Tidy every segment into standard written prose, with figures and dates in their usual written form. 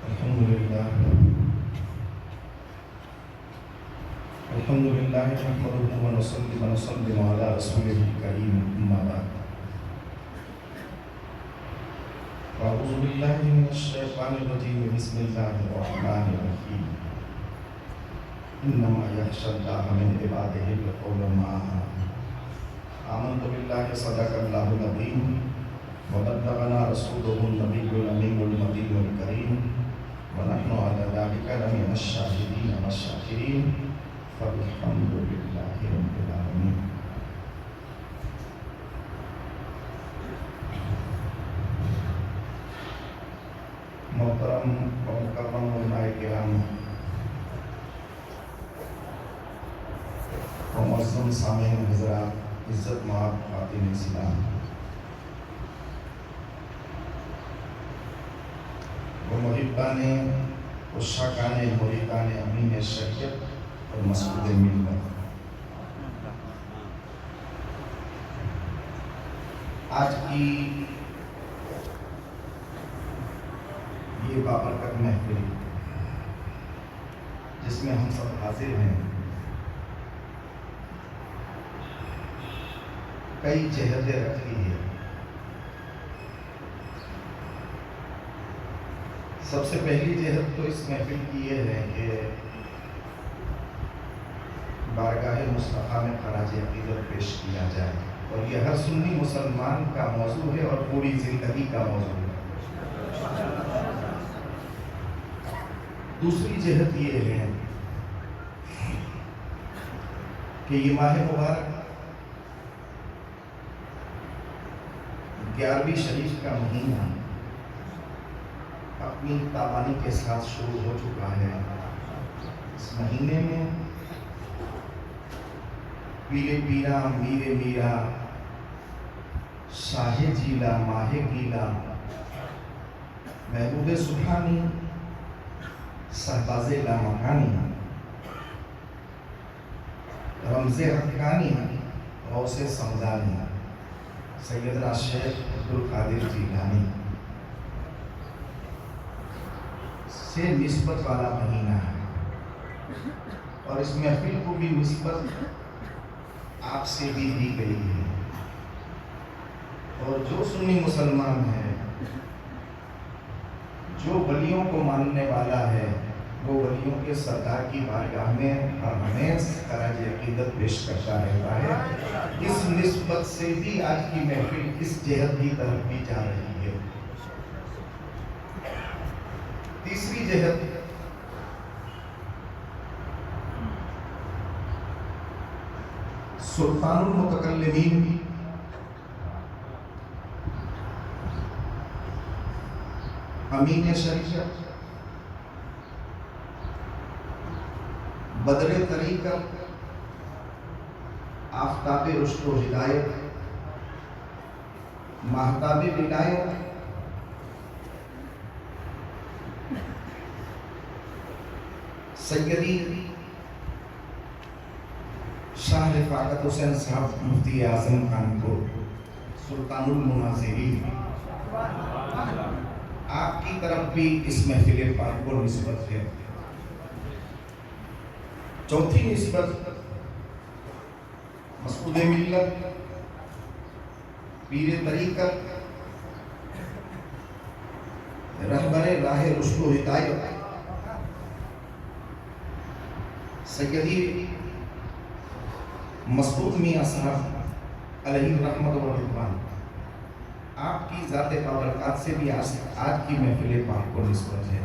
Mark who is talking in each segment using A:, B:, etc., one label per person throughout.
A: الحمدللہ نحمدہ ونصلی ونسلم علی رسولہ الکریم اما بعد اعوذ باللہ من الشیطان الرجیم بسم اللہ الرحمن الرحیم انما یخشی اللہ من عبادہ العلماء آمنت باللہ صدق اللہ العظیم وبلغنا رسولہ النبی الامین المطیع الکریم ونحن علی ذلک لمن الشاہدین والشاکرین فالحمد للہ رب العالمین۔ محترم و مکرم علماء کرام و معزز سامعین حضرات، عزت مآب خواتین اسلام و محبان و شاکان مریدان امین شریعت اور مسعود ملت، آج کی یہ بابرکت محفل جس میں ہم سب حاضر ہیں، کئی جہتیں رکھی ہے۔ سب سے پہلی جہت تو اس محفل کی یہ ہے کہ بارگاہ مصطفیٰ میں خراج عقیدت پیش کیا جائے، اور یہ ہر سنی مسلمان کا موضوع ہے اور پوری زندگی کا موضوع ہے۔ دوسری جہت یہ ہے کہ یہ ماہ مبارک 11ویں شریف کا مہینہ اپنی تابانی کے ساتھ شروع ہو چکا ہے۔ اس مہینے میں پیرے پیرا میرے میرا شاہ جیلا ماہ گیلا محبوب سبحانی سرباز لامکانی رمز حقانی غوث سمدانی سیدنا شیخ عبدالقادر جیلانی سے نسبت والا مہینہ ہے، اور اس محفل کو بھی نسبت آپ سے بھی دی گئی ہے۔ اور جو سنی مسلمان ہے، جو ولیوں کو ماننے والا ہے، وہ ولیوں کے سرکار کی بارگاہ میں ہر ہمیشہ خراج عقیدت پیش کرتا رہتا ہے۔ اس نسبت سے بھی آج کی محفل اس جہت کی طرف بھی جا رہی ہے۔ تیسری جہت سلطان المتکلمین امین شریعت بدر طریقت آفتاب رشد و ہدایت ماہتاب ولایت سیدی شاہ رفاقت حسین صاحب مفتی اعظم خان کو سلطان المناظرین، آپ کی طرف بھی اس محفل پاک کو نسبت ہے۔ چوتھی نسبت مسعود ملت پیر طریقت رہبر راہ رشد و ہدایت سیدی مسعود میاں صاحب علیہ رحمت و رضوان، آپ کی ذات بابرکات سے بھی آج کی محفل پاک کو نسبت ہے۔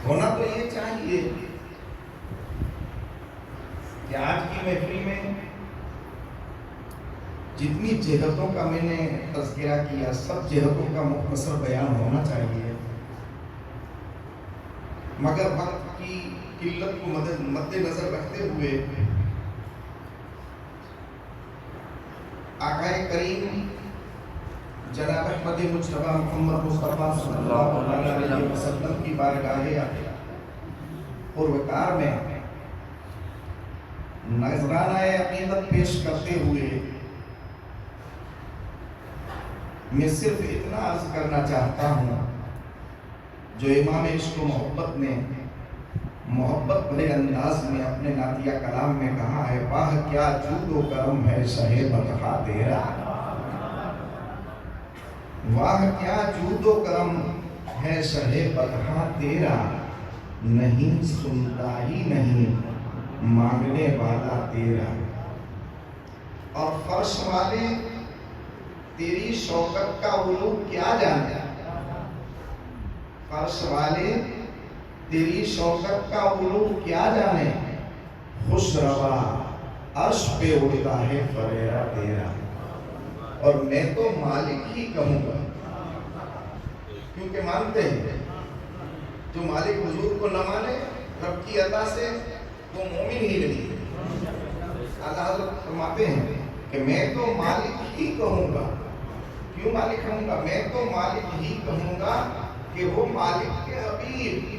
A: ہونا تو یہ چاہیے کہ آج کی محفل میں جتنی جہتوں کا میں نے تذکرہ کیا، سب جہتوں کا مختصر بیان ہونا چاہیے، مگر وقت کی قلت کو مد نظر رکھتے ہوئے آقا کریم جناب احمد مجتبی محمد مصطفیٰ صلی اللہ علیہ وسلم کی بارگاہ پروکار میں نذرانہ عقیدت پیش کرتے ہوئے میں صرف اتنا عرض کرنا چاہتا ہوں، جو امام عشق و محبت نے محبت بڑے انداز میں اپنے نعتیہ کلام میں کہا ہے، واہ کیا جود و کرم ہے شہ بطحہ تیرا، واہ کیا جود و کرم ہے شہ بطحہ تیرا، نہیں سنتا ہی نہیں مانگنے والا تیرا، اور فرش والے تیری شوکت کا علو کیا جانے، فرش والے تیری شوکت کا علو کیا جانے، خوش روا عرش پہ اڑتا ہے فریرہ تیرا، اور میں تو مالک ہی کہوں گا، کیونکہ مانتے ہیں جو مالک حضور کو نہ مانے رب کی عطا سے وہ مومن ہی نہیں ہے۔ اعلیٰ حضرت فرماتے ہیں کہ میں تو مالک ہی کہوں گا، کیوں مالک کہوں گا؟ میں تو مالک ہی کہوں گا کہ وہ مالک کے حبیب،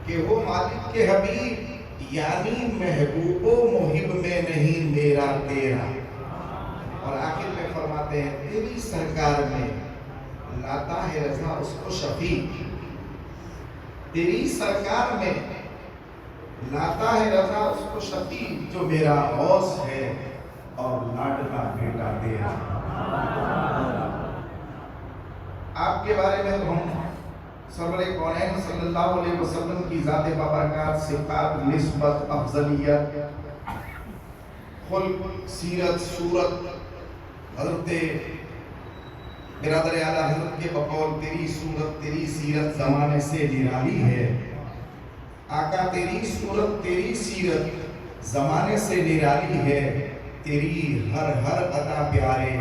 A: کہ وہ مالک کے حبیب، یعنی محبوب و محب میں نہیں میرا تیرا۔ اور آخر میں فرماتے ہیں تیری سرکار میں لاتا ہے رضا اس کو شفیع، تیری سرکار میں لاتا ہے رضا اس کو شفیع، جو میرا غوث ہے اور لاڈلا بیٹا تیرا۔ آپ کے بارے میں تو ہم سرور کونین صلی اللہ علیہ وسلم کی ذات بابرکات، صفات، نسبت، افضلیت، خلق، سیرت، صورت، حضرت برادر اعلیٰ حضرت کے بقول تیری صورت تیری سیرت زمانے سے نرالی ہے، آقا تیری صورت تیری سیرت زمانے سے نرالی ہے، تیری ہر ہر عطا پیارے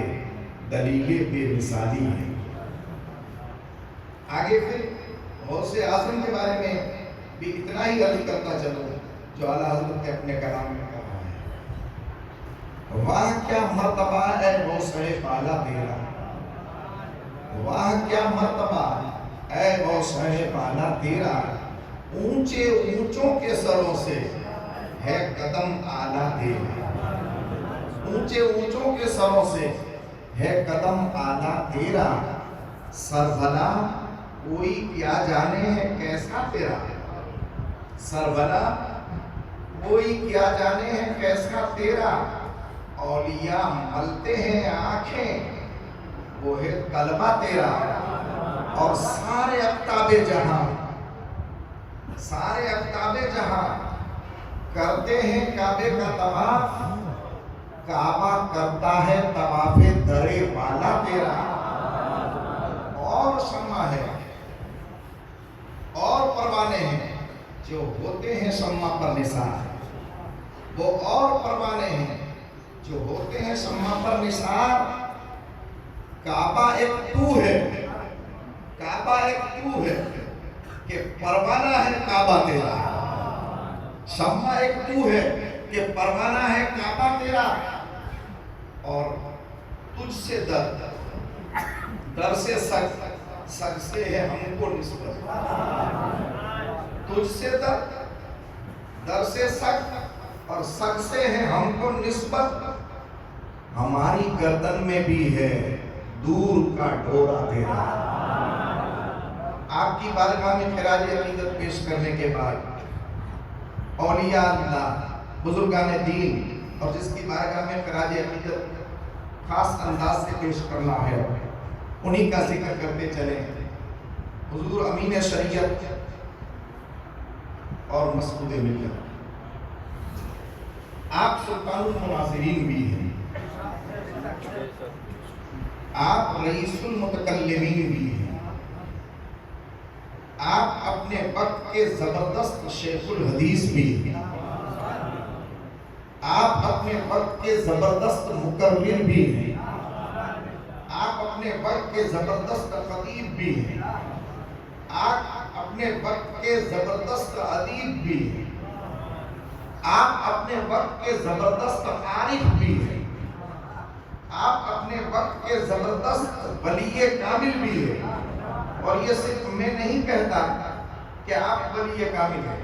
A: دلیل بے مثالی ہے۔ آگے پھر غوث اعظم کے بارے میں بھی اتنا ہی عرض کرتا چلو جو اعلیٰ حضرت نے اپنے کلام میں کہا ہے، واہ کیا مرتبہ ہے غوث بالا تیرا، واہ کیا مرتبہ اے غوث بالا تیرا، اونچے اونچوں کے سروں سے ہے قدم اعلیٰ تیرا، اونچے اونچوں کے سروں سے ہے قدم اعلیٰ تیرا، سربلا کوئی کیا جانے ہے کیسا تیرا، سربلا کوئی کیا جانے ہے کیسا تیرا، اولیاء ملتے ہیں آنکھیں وہ ہے قلبہ تیرا، اور سارے اقطاب جہاں، سارے اقطاب جہاں کرتے ہیں کعبے کا طواف، کعبہ کرتا ہے طواف درے والا تیرا، اور شمع ہے اور پروانے ہیں جو ہوتے ہیں شمع پر نثار، وہ اور پروانے ہیں جو ہوتے ہیں شمع پر نثار، کعبہ ایک تو ہے، کعبہ ایک تو ہے کہ پروانہ ہے کعبہ تیرا، شمع ایک تو ہے کہ پروانہ ہے کعبہ تیرا، اور تجھ سے در سے سگ سے ہے ہم کو نسبت، تجھ سے در سے سگ اور سگ سے ہے ہم کو نسبت، ہماری گردن میں بھی ہے دور کا ڈورا تیرا۔ آپ کی بارگاہ میں خراج عقیدت پیش کرنے کے بعد اولیاء اللہ، بزرگان دین، اور جس کی بارگاہ میں خراج عقیدت خاص انداز سے پیش کرنا ہے انہی کا ذکر کرتے چلیں۔ حضور امین شریعت اور مسعود ملت، آپ سلطان المناظرین بھی ہیں، آپ رئیس المتکلمین بھی ہیں، آپ اپنے وقت کے زبردست شیخ الحدیث بھی ہیں، آپ اپنے وقت کے زبردست مکرر بھی ہیں، آپ اپنے وقت کے زبردست خطیب بھی ہیں، آپ اپنے وقت کے زبردست ادیب بھی ہیں، آپ اپنے وقت کے زبردست عارف بھی ہیں، آپ اپنے وقت کے زبردست ولی کامل بھی ہیں، اور یہ صرف میں نہیں کہتا کہ آپ ولی کامل ہیں،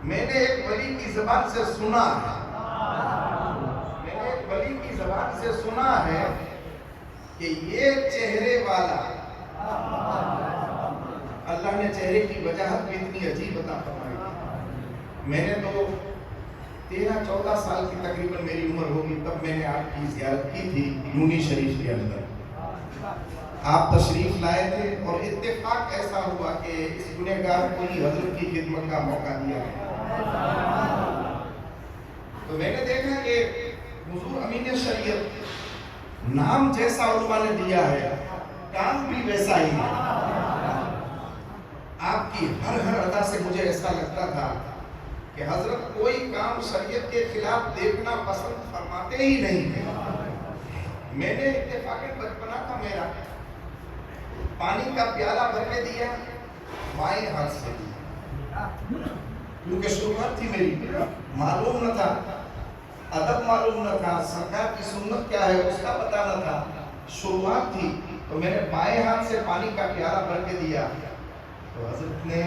A: میں نے ایک ولی کی زبان سے سنا ہے، میں نے ایک ولی کی زبان سے سنا ہے کہ یہ چہرے والا، اللہ نے چہرے کی وجاہت بھی اتنی عجیب عطا فرمائی تھی۔ میں نے تو 13-14 سال کی تقریباً میری عمر ہوگی تب میں نے آپ کی زیارت کی تھی یونی شریف کے اندر۔ آپ تشریف لائے تھے اور اتفاق ایسا ہوا کہ اس گنہگار کو ہی حضرت کی خدمت کا موقع دیا گیا۔ تو میں نے دیکھا کہ حضور امین شریعت نام جیسا علماء نے دیا ہے، کام بھی ویسا ہی ہے۔ آپ کی ہر ادا سے مجھے ایسا لگتا تھا کہ حضرت کوئی کام شریعت کے خلاف دیکھنا پسند فرماتے ہی نہیں ہے۔ میں نے اتفاقاً بچپنا تھا میرا، پانی کا پیالہ بھر کے دیا، بائیں ہاتھ سے دیا، کیونکہ شروعات تھی میری، معلوم نہ تھا، ادب معلوم نہ تھا، سرکار کی سنت کیا ہے اس کا پتہ نہ تھا، شروعات تھی، تو میں نے بائیں ہاتھ سے پانی کا پیالہ بھر کے دیا۔ تو حضرت نے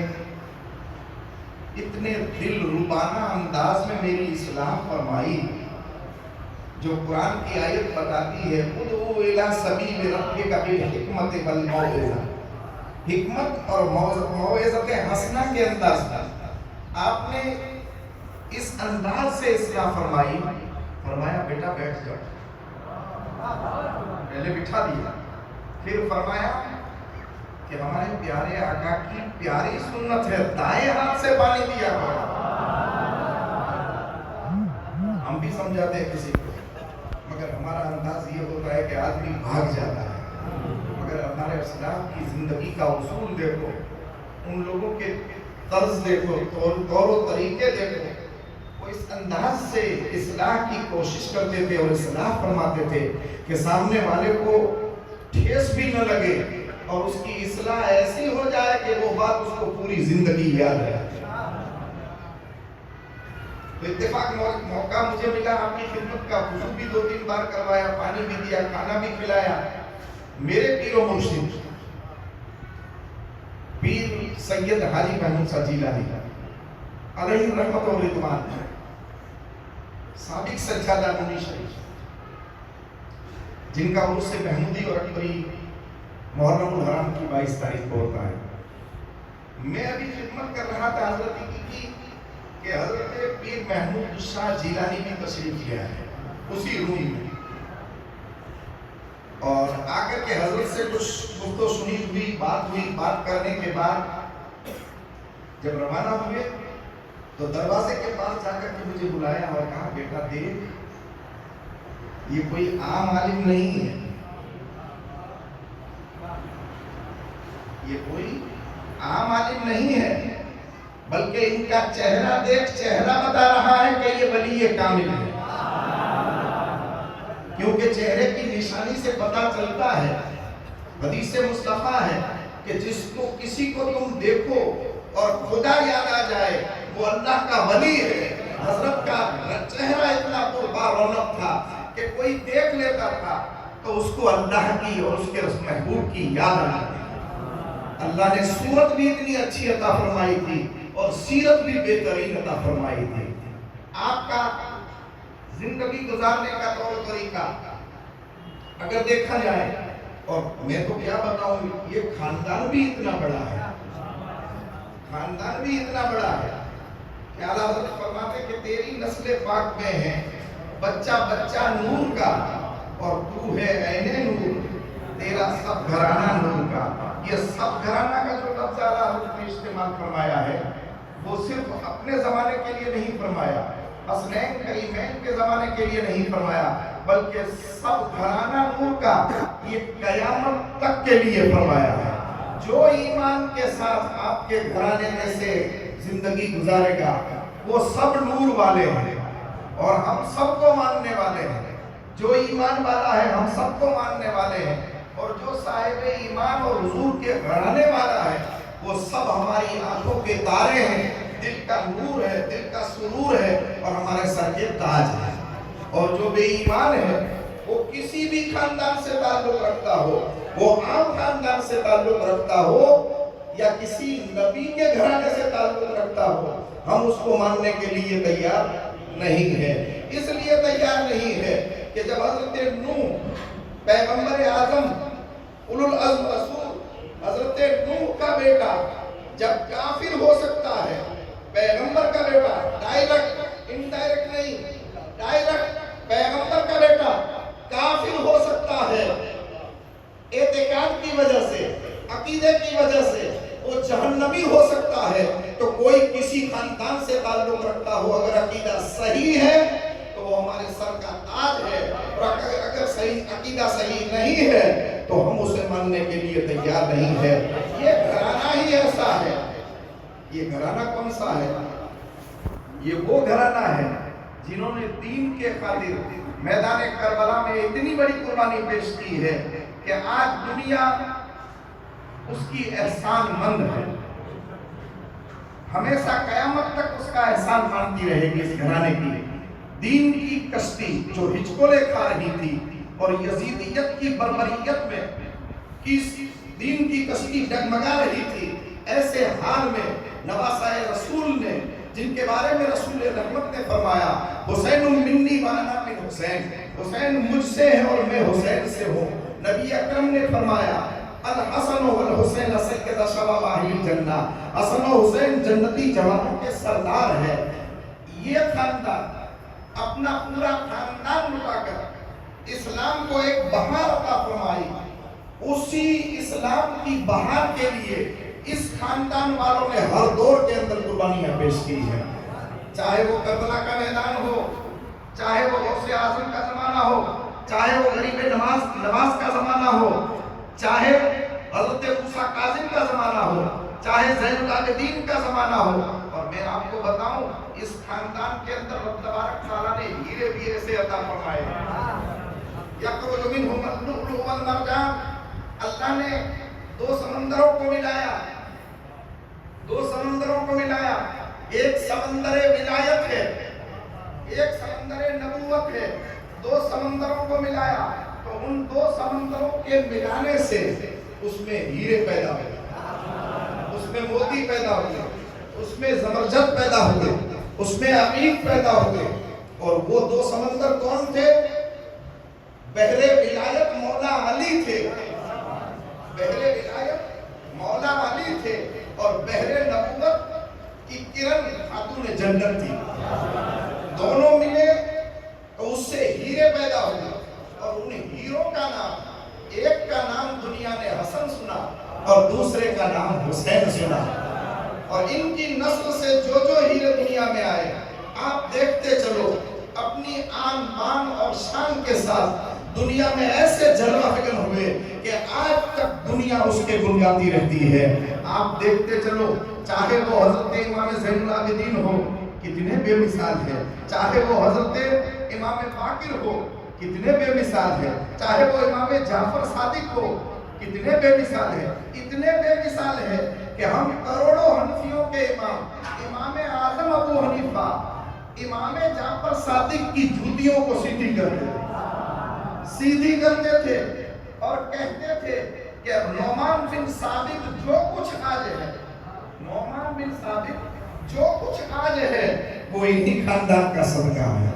A: اتنے دل ربانہ انداز میں میری اصلاح فرمائی، جو قرآن کی آیت بتاتی ہے ادعو الی سبیل ربک بالحکمت والموعظہ، حکمت اور موعظۃ حسنہ کے انداز میں آپ نے اس انداز سے اصلاح فرمائی۔ فرمایا بیٹا بیٹھ جاؤ، پہلے بٹھا دیا، پھر فرمایا کہ ہمارے پیارے آقا کی پیاری سنت ہے دائیں ہاتھ سے پانی دیا کرو۔ ہم بھی سمجھاتے ہیں کسی کو، مگر ہمارا انداز یہ ہوتا ہے کہ آدمی بھاگ جاتا ہے۔ مگر ہمارے اسلاف کی زندگی کا اصول دیکھو، ان لوگوں کے طرز دیکھو، طور و طریقے دیکھو، وہ اس انداز سے اصلاح کی کوشش کرتے تھے اور اصلاح فرماتے تھے کہ سامنے والے کو ٹھیس بھی نہ لگے اور اس کی اصلاح ایسی ہو جائے کہ وہ بات اس کو پوری زندگی یاد رہے۔ تو اتفاق موقع مجھے ملا آپ کی خدمت کا، وضو بھی 2-3 بار کروایا، پانی بھی دیا، کھانا بھی کھلایا۔ میرے پیر و مرشد پیر سید حاجی محمود شاہ جیلانی علیہ رحمت و رضوان، سابق سجادہ نونی شریف، جن کا عرس محمودی اور اکبری محرم الحرام کی 22 تاریخ کو ہوتا ہے۔ میں ابھی خدمت کر رہا تھا حضرت کی کہ حضرت پیر محمود شاہ جیلانی بھی تشریف لیا ہے اسی روم میں، اور آ کر کے حضرت سے کچھ گفتگو سنی ہوئی، بات کرنے کے بعد جب روانہ ہوئے تو دروازے کے پاس جا کر کے مجھے بلایا اور کہا بیٹا دیکھ، یہ کوئی عام عالم نہیں ہے، یہ کوئی عام عالم نہیں ہے، بلکہ ان کا چہرہ دیکھ، چہرہ بتا رہا ہے کہ یہ ولی کامل ہے، کیونکہ چہرے کی نشانی سے پتہ چلتا ہے، حدیث مصطفیٰ ہے کہ کسی کو تم دیکھو اور خدا یاد آ جائے وہ اللہ کا ولی ہے۔ حضرت کا چہرہ اتنا پربا رونق تھا کہ کوئی دیکھ لیتا تھا تو اس کو اللہ کی اور اس کے محبوب کی یاد آ جاتی۔ اللہ نے صورت بھی اتنی اچھی عطا فرمائی تھی اور سیرت بھی بہترین عطا فرمائی تھی۔ آپ کا زندگی گزارنے کا طور طریقہ اگر دیکھا جائے، اور میں تو کیا بتاؤں، یہ خاندان بھی اتنا بڑا ہے، خاندان بھی اتنا بڑا ہے کہ اعلیٰ حضرت فرماتے کہ تیری نسل پاک میں ہے بچہ بچہ نور کا، اور تو ہے عین نور، تیرا سب گھرانہ نور کا۔ یہ سب گھرانہ کا جو لفظ اعلیٰ حضرت نے استعمال فرمایا ہے وہ صرف اپنے زمانے کے لیے نہیں فرمایا، حسنین کریمین کے زمانے کے لیے نہیں فرمایا، بلکہ سب گھرانہ نور کا، یہ قیامت تک کے لیے فرمایا ہے۔ جو ایمان کے ساتھ آپ کے گھرانے میں سے زندگی گزارے گا وہ سب نور والے ہیں اور ہم سب کو ماننے والے ہیں۔ جو ایمان والا ہے ہم سب کو ماننے والے ہیں، اور جو صاحب ایمان اور حضور کے گھرانے والا ہے وہ سب ہماری آنکھوں کے تارے ہیں، دل کا نور ہے، دل کا سرور ہے اور ہمارے سر کے تاج ہے۔ اور جو بے ایمان ہے وہ کسی بھی خاندان سے تعلق رکھتا ہو، وہ عام خاندان سے تعلق رکھتا ہو یا کسی نبی کے گھرانے سے تعلق رکھتا ہو، ہم اس کو ماننے کے لیے تیار نہیں ہے۔ اس لیے تیار نہیں ہے کہ جب حضرت نوح پیغمبر اعظم اولو العزم رسول حضرت نوح کا بیٹا جب کافر ہو سکتا ہے، پیغمبر کا بیٹا ڈائریکٹ انڈائریکٹ نہیں، ڈائریکٹ پیغمبر کا بیٹا کافر ہو سکتا ہے اعتقاد کی وجہ سے، عقیدے کی وجہ سے وہ جہنمی ہو سکتا ہے، تو کوئی کسی خاندان سے تعلق رکھتا ہو اگر عقیدہ صحیح ہے تو وہ ہمارے سر کا تاج ہے، اور اگر صحیح عقیدہ صحیح نہیں ہے تو ہم اسے ماننے کے لیے تیار نہیں ہے۔ یہ گھرانہ ہی ایسا ہے۔ یہ گھرانہ کون سا ہے؟ یہ وہ گھرانہ ہے جنہوں نے دین کے خاطر میدان کربلا میں اتنی بڑی قربانی پیش کی ہے کہ آج دنیا اس کی احسان مند ہے، ہمیشہ قیامت تک اس کا احسان مانتی رہے گی۔ اس گھرانے کی دین کی کشتی جو ہچکولے کھا رہی تھی اور یزیدیت کی بربریت میں کس دین کی کشتی ڈگمگا رہی تھی، ایسے حال میں نواسہ رسول نے، جن کے بارے میں رسول رحمت نے فرمایا حسین منی وانا من حسین، حسین مجھ سے ہے اور میں حسین سے ہوں۔ نبی اکرم نے فرمایا الحسن والحسین سید شباب اہل الجنہ، حسن و حسین جنتی جوانوں کے سردار ہے۔ یہ خاندان اپنا پورا خاندان لٹا کر اسلام کو ایک بہار عطا فرمائی، اسی اسلام کی بہار کے لیے اس خاندان والوں نے ہر دور کے اندر قربانیاں پیش کی ہیں، چاہے وہ کربلا کا میدان ہو، چاہے وہ غوث اعظم کا زمانہ ہو، چاہے وہ غریب نواز کا زمانہ ہو، چاہے حضرت موسیٰ کاظم کا زمانہ ہو، چاہے زین العابدین کا زمانہ ہو۔ اور میں آپ کو بتاؤں اس خاندان کے اندر رب تبارک تعالیٰ نے ہیرے بھی ایسے عطا فرمائے یخرج منہم اللؤلؤ والمرجان، اللہ نے دو سمندروں کو ملایا، دو سمندروں کو ملایا، ایک سمندر ولایت ہے، ایک سمندر نبوت ہے، دو سمندروں کو ملایا تو ان دو سمندروں کے ملانے سے اس میں ہیرے پیدا ہوئے، اس میں موتی پیدا ہوئے، اس میں زمرجد پیدا ہوئے، اس میں عقیق پیدا ہوئے۔ اور وہ دو سمندر کون تھے؟ بحر ولایت مولا علی تھے، بحر ولایت مولا علی تھے، اور بحر نبوت کی کرن خاتون جنت تھی۔ دونوں ملے تو اس سے ہیرے پیدا ہوئے، اور ان ہیروں کا نام، ایک کا نام دنیا نے حسن سنا اور دوسرے کا نام حسین سنا، اور ان کی نسل سے جو جو ہیرے دنیا میں آئے آپ دیکھتے چلو اپنی آن بان اور شان کے ساتھ دنیا میں ایسے جلوہ افکن ہوئے کہ آج تک دنیا اس کے بنیادی رہتی ہے۔ آپ دیکھتے چلو چاہے وہ حضرت امام زین العابدین ہو، کتنے بے مثال ہے، چاہے وہ حضرت امام باقر ہو، کتنے بے مثال ہے، چاہے وہ امام جعفر صادق ہو، کتنے بے مثال ہے، اتنے بے مثال ہے کہ ہم کروڑوں حنفیوں کے امام، امام اعظم ابو حنیفہ، امام جعفر صادق کی جوتیوں کو سیدھی کرتے تھے اور کہتے تھے کہ نعمان بن ثابت جو کچھ آج ہے، نعمان بن ثابت جو کچھ آج ہے وہ انہی خاندان کا صدقہ ہے،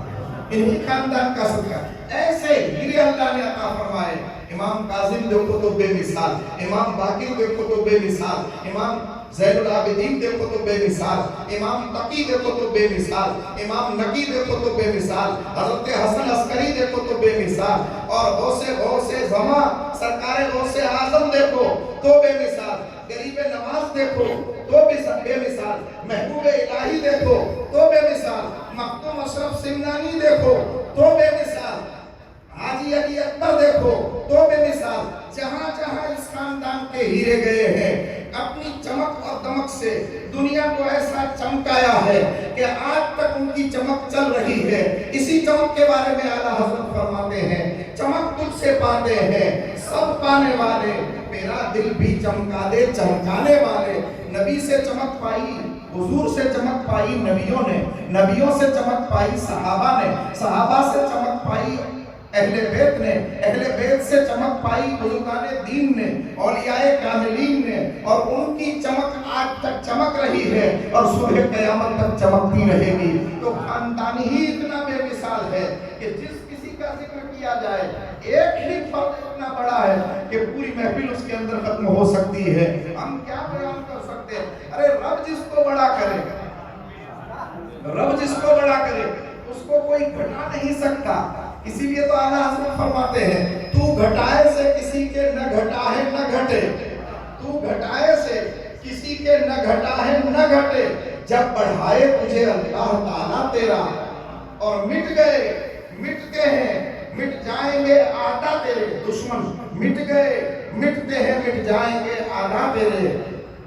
A: انہی خاندان کا صدقہ۔ ایسے ہیرے اللہ نے عطا فرمائے۔ امام کاظم دیکھو تو بے مثال، امام باقر دیکھو تو بے مثال، امام زین العابدین دیکھو تو بے مثال، امام تقی دیکھو تو بے مثال، امام نقی دیکھو تو بے مثال، حضرت حسن عسکری دیکھو تو بے مثال، اور غوث زمان سرکار غوث اعظم دیکھو تو بے مثال، غریب نواز دیکھو تو بے مثال، محبوب الہی دیکھو تو بے مثال، مختوم اشرف سمنانی دیکھو تو بے مثال، حاجی علی اکبر دیکھو تو بے مثال۔ جہاں جہاں اس خاندان کے ہیرے گئے ہیں اپنی چمک اور دمک سے دنیا کو ایسا چمکایا ہے کہ آج تک ان کی چمک چل رہی ہے۔ اسی چمک کے بارے میں اعلیٰ حضرت فرماتے ہیں چمک تجھ سے پاتے ہیں سب پانے والے، میرا دل بھی چمکا دے چمکانے والے۔ نبی سے چمک پائی، حضور سے چمک پائی نبیوں نے، نبیوں سے چمک پائی صحابہ نے، صحابہ سے چمک پائی اہل بیت نے، اہل بیت سے چمک پائی بزرگان دین نے، اولیاء کاملین نے، اور ان کی چمک آج تک چمک رہی ہے اور صبح قیامت تک چمکتی رہے گی۔ تو خاندان ہی اتنا بے مثال ہے کہ جس کسی کا ذکر کیا جائے ایک ہی فرد اتنا بڑا ہے کہ پوری محفل اس کے اندر ختم ہو سکتی ہے. ہم کیا بیان کر سکتے ہیں؟ ارے رب جس کو بڑا کرے، رب جس کو بڑا کرے اس کو کوئی گھٹا نہیں سکتا. اسی لیے تو اعلیٰ حضرت فرماتے ہیں تو گھٹائے سے کسی کے نہ گھٹا ہے نہ گھٹے، تو گھٹائے سے کسی کے نہ گھٹا ہے نہ گھٹے، جب بڑھائے تجھے اللہ تعالیٰ تیرا. اور مٹ گئے، مٹتے ہیں، مٹ جائیں گے آدھا تیرے دشمن، مٹ گئے، مٹتے ہیں، مٹ جائیں گے آدھا تیرے.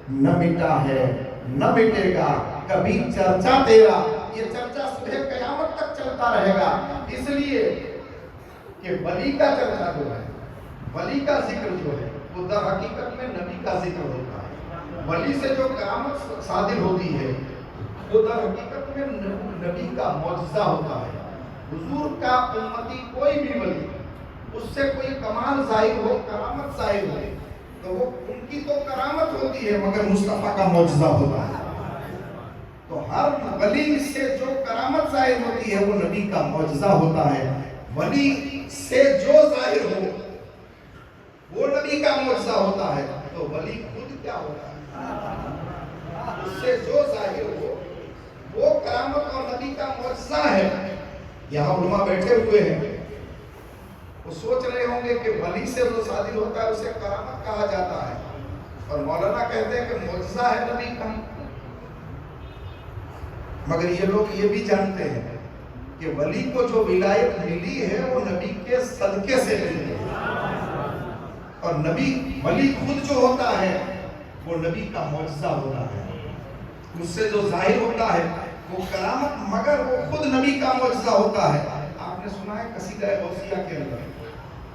A: نہ مٹا ہے نہ مٹے گا کبھی چرچا تیرا. یہ چرچا صبح قیامت تک چلتا رہے گا. اس لیے کہ ولی کا چرچا جو ہے، ولی کا ذکر جو ہے وہ در حقیقت میں نبی کا ذکر ہوتا ہے. ولی سے جو کرامت صادر ہوتی ہے وہ در حقیقت میں نبی کا معجزہ ہوتا ہے. حضور کا امتی کوئی بھی ولی اس سے کوئی کمال ظاہر ہو، کرامت ظاہر ہو تو وہ ان کی تو کرامت ہوتی ہے مگر مصطفیٰ کا معجزہ ہوتا ہے. تو ہر ولی سے جو کرامت ظاہر ہوتی ہے وہ نبی کا معجزہ ہوتا ہے. ولی سے جو ظاہر ہو وہ نبی کا معجزہ ہوتا ہے. تو ولی خود کیا ہوتا ہے؟ اس سے جو ظاہر ہو وہ کرامت اور نبی کا معجزہ ہے. یہاں علماء بیٹھے ہوئے ہیں، وہ سوچ رہے ہوں گے کہ ولی سے جو صادر ہوتا ہے اسے کرامت کہا جاتا ہے، اور مولانا کہتے ہیں کہ معجزہ ہے نبی کا. مگر یہ لوگ یہ بھی جانتے ہیں کہ ولی کو جو ولایت ملی ہے وہ نبی کے صدقے سے ملی ہے، اور نبی ولی خود جو ہوتا ہے وہ نبی کا معجزہ ہوتا ہے. اس سے جو ظاہر ہوتا ہے وہ کرامت مگر وہ خود نبی کا معجزہ ہوتا ہے. آپ نے سنا ہے قصیدہ غوثیہ کے اندر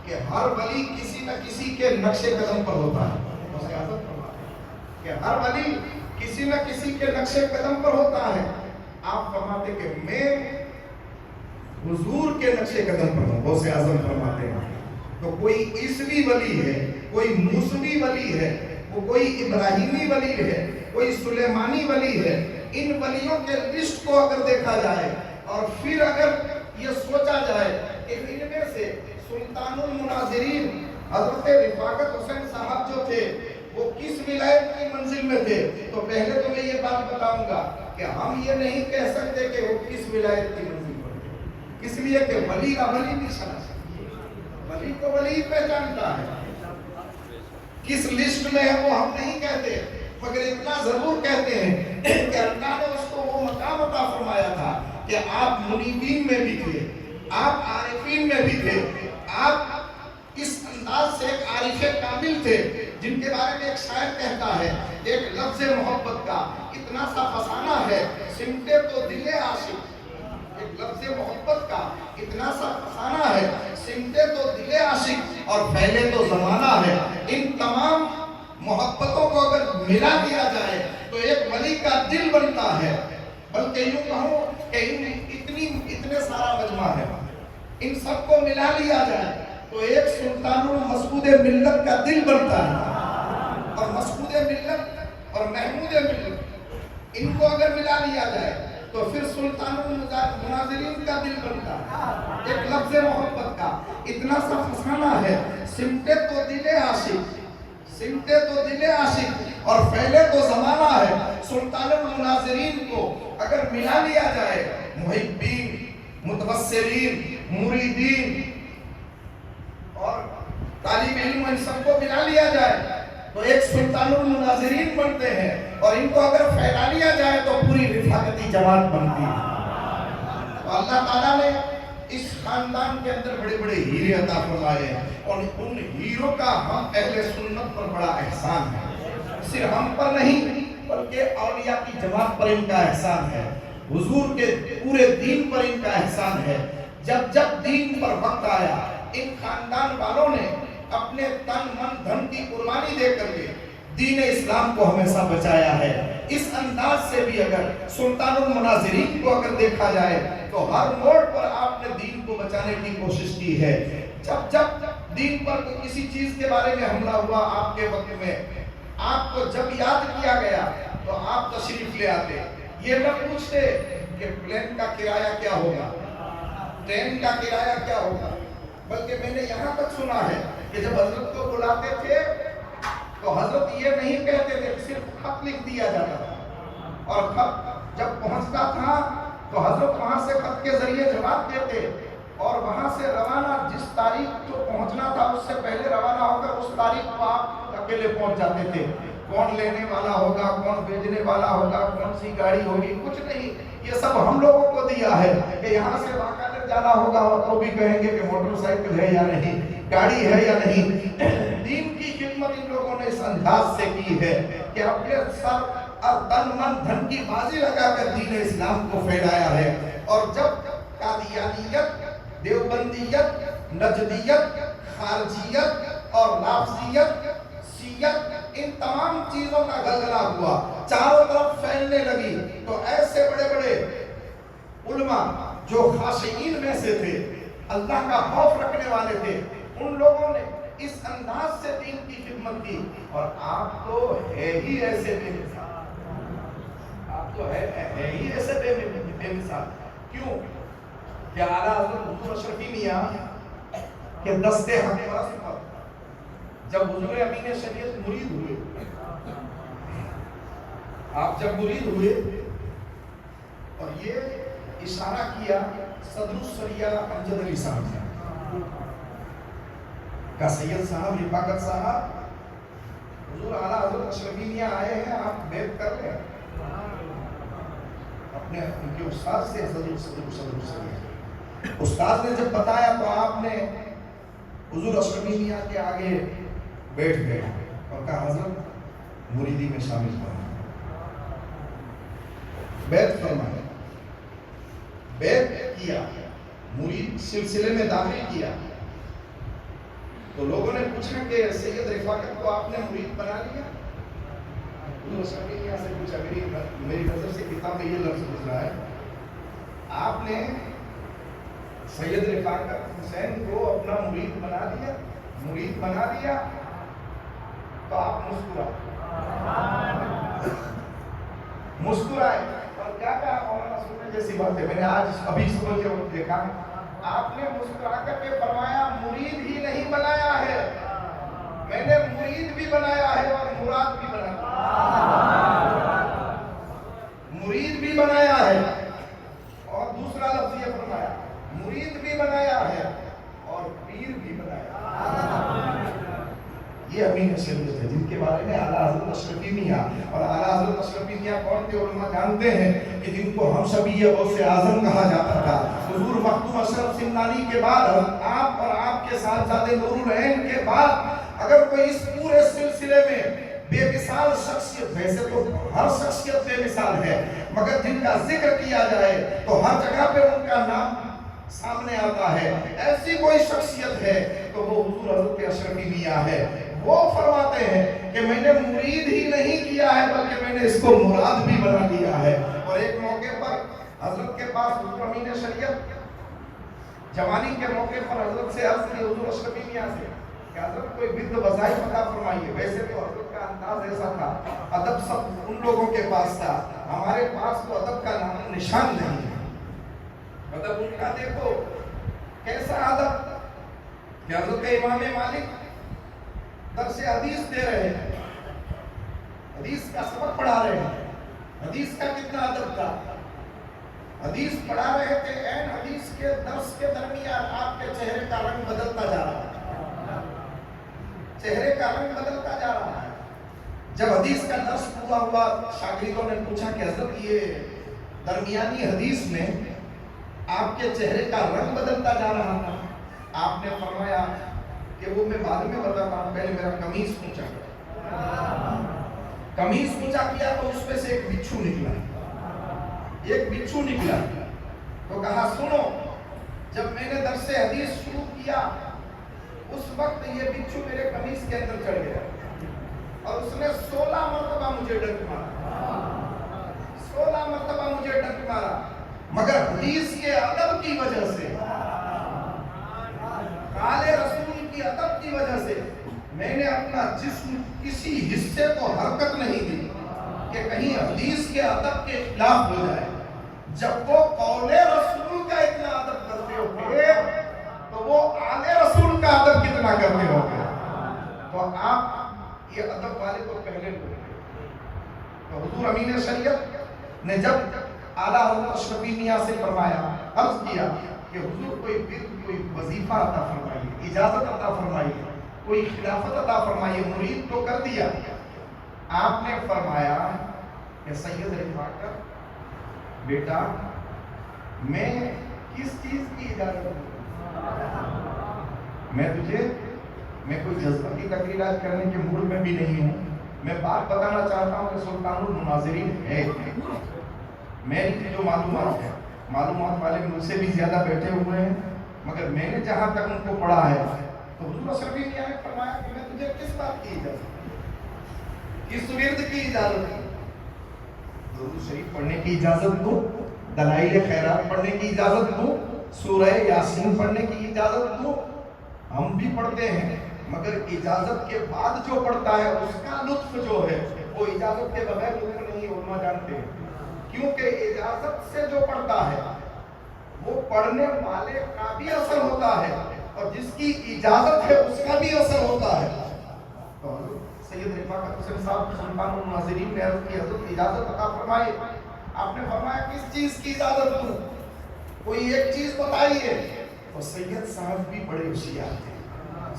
A: کہ ہر ولی کسی نہ کسی کے نقش قدم پر ہوتا ہے. کہ ہر ولی کسی نہ کسی کے نقش قدم پر ہوتا ہے. آپ فرماتے کہ میں حضور کے نقش قدم پر ہوں. غوث اعظم فرماتے ہیں تو کوئی عیسوی ولی ہے، کوئی موسوی ولی ہے، وہ کوئی ابراہیمی ولی ہے، کوئی سلیمانی ولی ہے. ان ولیوں کے لسٹ کو اگر دیکھا جائے اور پھر اگر یہ سوچا جائے کہ ان میں سے سلطان المناظرین حضرت رفاقت حسین صاحب جو تھے وہ کس ولایت کی منزل میں تھے، تو پہلے تو میں یہ بات بتاؤں گا کہ ہم یہ نہیں کہہ سکتے کہ وہ کس ولایت کی منزل پر تھے، اس لیے کہ ولی کا ولی بھی سمجھ سکتے، ولی کو ولی پہچانتا ہے. کس لسٹ میں ہے وہ ہم نہیں کہتے، مگر اتنا ضرور کہتے ہیں کہ اللہ نے اس کو وہ مقام عطا فرمایا تھا کہ آپ منیبین میں بھی تھے، آپ عارفین میں بھی تھے. آپ اس انداز سے ایک عارف کامل تھے جن کے بارے میں ایک شاعر کہتا ہے ایک لفظ محبت کا اتنا سا فسانہ ہے سمٹے تو دل عاشق. ایک لفظ محبت کا اتنا سا فسانہ ہے سمٹے تو دل عاشق اور پھیلے تو زمانہ ہے. ان تمام محبتوں کو اگر ملا دیا جائے تو ایک ولی کا دل بنتا ہے. بلکہ یوں کہوں کہ اتنے سارا مجمع ہے، ان سب کو ملا لیا جائے تو ایک سلطان المسعود ملت کا دل بنتا ہے. اور مسعود ملت اور محمود ملت ان کو اگر ملا لیا جائے تو پھر سلطان المناظرین کا دل بنتا ہے. ایک لفظ محبت کا اتنا سا فسانہ ہے سمٹے تو دل عاشق، سمٹے تو دل عاشق اور پھیلے تو زمانہ ہے. سلطان المناظرین کو اگر ملا لیا جائے، محبین، متبصرین، مریدین اور طالب علم، ان سب کو ملا لیا جائے تو ایک سلطان المناظرین بنتے ہیں، اور ان کو اگر پھیلا لیا جائے تو پوری رفاقتی جماعت بنتی ہے. تو اللہ تعالیٰ نے اس خاندان کے اندر بڑے بڑے ہیرے عطا فرمائے ہیں، اور ان ہیروں کا ہم اہل سنت پر بڑا احسان ہے. صرف ہم پر نہیں بلکہ اولیاء کی جماعت پر ان کا احسان ہے، حضور کے پورے دین پر ان کا احسان ہے. جب جب دین پر وقت آیا ان خاندان والوں نے اپنے تن من دھن کی قربانی دے کر کے دین اسلام کو ہمیشہ بچایا ہے. اس انداز سے بھی اگر سلطان المناظرین کو اگر دیکھا جائے تو ہر موڑ پر آپ نے دین کو بچانے کی کوشش کی ہے. جب جب دین پر کسی چیز کے بارے میں حملہ ہوا آپ کے وقت میں، آپ کو جب یاد کیا گیا تو آپ تشریف لے آتے. یہ نہ پوچھتے کہ پلین کا کرایہ کیا ہوگا، ٹرین کا کرایہ کیا ہوگا، بلکہ میں نے یہاں تک سنا ہے کہ جب حضرت کو بلاتے تھے تو حضرت یہ نہیں کہتے تھے، صرف خط لکھ دیا جاتا تھا، اور خط جب پہنچتا تھا تو حضرت وہاں سے خط کے ذریعے جواب دیتے، اور وہاں سے روانہ جس تاریخ کو پہنچنا تھا اس سے پہلے روانہ ہو کر اس تاریخ کو آپ اکیلے پہنچ جاتے تھے۔ کون لینے والا ہوگا، کون بھیجنے والا ہوگا، کون سی گاڑی ہوگی، کچھ نہیں، یہ سب ہم لوگوں کو دیا ہے کہ یہاں سے واقعہ جانا ہوگا تو بھی کہیں گے کہ موٹر سائیکل ہے یا نہیں، گاڑی ہے یا نہیں۔ دین کی خدمت ان لوگوں نے اس انداز سے کی ہے کہ اپنے سر اور تن من دھن کی بازی لگا کر دین اسلام کو پھیلایا ہے۔ اور جب قادیانیت، دیوبندیت، نجدیت، خارجیت اور لافزیت، شیعت، ان تمام چیزوں کا غلغلہ ہوا، چاروں طرف پھیلنے لگی، تو ایسے بڑے بڑے علماء جو خاشعین میں سے تھے، اللہ کا خوف رکھنے والے تھے، ان لوگوں نے اس انداز سے دین کی خدمت کی۔ اور آپ تو ہے ہی ایسے بے مثال، آپ تو ہے ہی ایسے بے مثال۔ کیوں کہ اعلیٰ حضرت حضور اشرفی میاں کے دستے حق پرست پر جب حضور امین شریعت مرید ہوئے، آپ جب مرید ہوئے اور یہ اشارہ کیا صدر الشریعہ امجد علی صاحب نے کہ سید صاحب، رفاقت صاحب، حضور اعلیٰ حضرت اشرفی میاں آئے ہیں، آپ بیعت کر لیں اپنے ان کے استاد سے۔ صدر استاد نے جب بتایا تو آپ نے حضور اشرفی میاں کے آگے بیٹھ گئے اور کہا حضرت مریدی میں شامل ہونا، بیعت فرمایا، بیعت کیا، مرید سلسلے میں داخل کیا۔ تو لوگوں نے پوچھا کہ سید رفاقت کو آپ نے مرید بنا لیا؟ حضور اشرفی میاں سے پوچھا، میری نظر سے کتاب میں یہ لفظ گزرا ہے، آپ نے سید رفاقت حسین کو اپنا مرید بنا دیا؟ مرید بنا دیا تو آپ مسکرائے اور کیا کہا؟ مولانا سننے جیسی بات ہے، میں نے آج ابھی صبح کے وقت دیکھا، آپ نے مسکرا کر کے فرمایا مرید ہی نہیں بنایا ہے، میں نے مرید بھی بنایا ہے اور مراد بھی بنایا، مرید بھی بنایا ہے، اور دوسرا لفظ یہ فرمایا مرید بھی بنایا ہے اور پیر بھی بنایا۔ یہ امین شریعت ہے جن کے بارے میں اعلیٰ حضرت اشرفی میاں، اور اعلیٰ حضرت اشرفی میاں کون تھے علماء جانتے ہیں کہ جن کو ہم شبیہ غوث اعظم کہا جاتا تھا۔ حضور مخدوم اشرف سمنانی کے بعد آپ اور آپ کے صاحبزادے نور العین کے بعد اگر کوئی اس پورے سلسلے میں بے مثال شخصیت، ویسے تو ہر شخصیت بے مثال ہے، مگر جن کا ذکر کیا جائے تو ہر جگہ پہ ان کا نام سامنے آتا ہے، ایسی کوئی شخصیت ہے تو وہ حضور حضرت اشرفی میاں ہے۔ وہ فرماتے ہیں کہ میں نے مرید ہی نہیں کیا ہے بلکہ میں نے اس کو مراد بھی بنا دیا ہے۔ اور ایک موقع پر حضرت کے پاس حضور امین شریعت جوانی کے موقع پر حضرت سے عرض کی حضور اشرفی میاں سے کہ حضرت کوئی بد وظائف عطا فرمائیے۔ ویسے تو حضرت کا انداز ایسا تھا، ادب سب ان لوگوں کے پاس تھا، ہمارے پاس تو ادب کا نام نشان نہیں ہے۔ ادب ان کا دیکھو کیسا ادب کہ حضرت امام مالک درس حدیث دے رہے ہیں، حدیث کا سبق پڑھا رہے ہیں، حدیث کا کتنا ادب تھا، حدیث پڑھا رہے تھے، این حدیث کے درس کے درمیان آپ کے چہرے کا رنگ بدلتا جا رہا ہے، چہرے کا رنگ بدلتا جا رہا ہے۔ جب حدیث کا درس پورا ہوا شاگردوں نے پوچھا کہ حضرت یہ درمیانی حدیث میں آپ کے چہرے کا رنگ بدلتا جا رہا تھا؟ آپ نے فرمایا کہ وہ میں بعد میں بتاتا ہوں، پہلے میرا قمیص اونچا کیا، قمیص اونچا کیا تو اس میں سے ایک بچھو نکلا، ایک بچھو نکلا، تو کہا سنو، جب میں نے درس حدیث شروع کیا اس وقت یہ بچھو میرے قمیص کے اندر چڑھ گیا اور اس نے 16 مرتبہ مجھے ڈنک مارا، 16 مرتبہ مجھے ڈنک مارا، مگر حدیث کے ادب کی وجہ سے، قال رسول کی ادب کی وجہ سے میں نے اپنا جسم کسی حصے کو حرکت نہیں دی کہ کہیں حدیث کے ادب کے خلاف ہو جائے۔ جب وہ قول رسول کا اتنا ادب کرتے ہوئے تو وہ آل رسول اتنا کرتے ہو گے. تو آپ یہ ادب والے تو پہلے لوگ. تو حضور امین شریعت نے جب اعلیٰ حضرت اشرفی میاں سے فرمایا، عرض کیا کہ حضور کوئی ورد، کوئی وظیفہ عطا فرمائیے، اجازت عطا فرمائیے، کوئی خلافت عطا فرمائیے. مرید تو کر دیا. آپ نے فرمایا کہ سید رفاقت بیٹا میں کس چیز کی اجازت دوں؟ میں کوئی جذباتی تقریرات کرنے کے موڈ میں بھی نہیں ہوں. میں بات بتانا چاہتا ہوں کہ سلطان المناظرین ہے. میری جو معلومات ہے، معلومات والے مجھ سے بھی زیادہ بیٹھے ہوئے ہیں، مگر میں نے جہاں تک ان کو پڑھا ہے تو حضور اشرفی میاں نے فرمایا کہ میں تجھے کس بات کی اجازت، کس ورد کی اجازت دوں؟ درود شریف پڑھنے کی اجازت دوں، دلائل خیرات پڑھنے کی اجازت دوں، سورہ یاسین پڑھنے کی اجازت دوں؟ ہم بھی پڑھتے ہیں، مگر اجازت کے بعد جو پڑھتا ہے اس کا لطف جو ہے وہ اجازت کے بغیر لطف نہیں. علماء جانتے ہیں کیونکہ اجازت سے جو پڑھتا ہے وہ پڑھنے والے کا بھی اثر ہوتا ہے اور جس کی اجازت ہے اس کا بھی اثر ہوتا ہے. تو سید رفاقت حسین صاحب سلطان المناظرین نے عرض کی حضرت اجازت عطا فرمائے. آپ نے فرمایا کس چیز کی اجازت دوں؟ کوئی ایک چیز بتائیے. تو سید صاحب بھی بڑے ہوشیار تھے.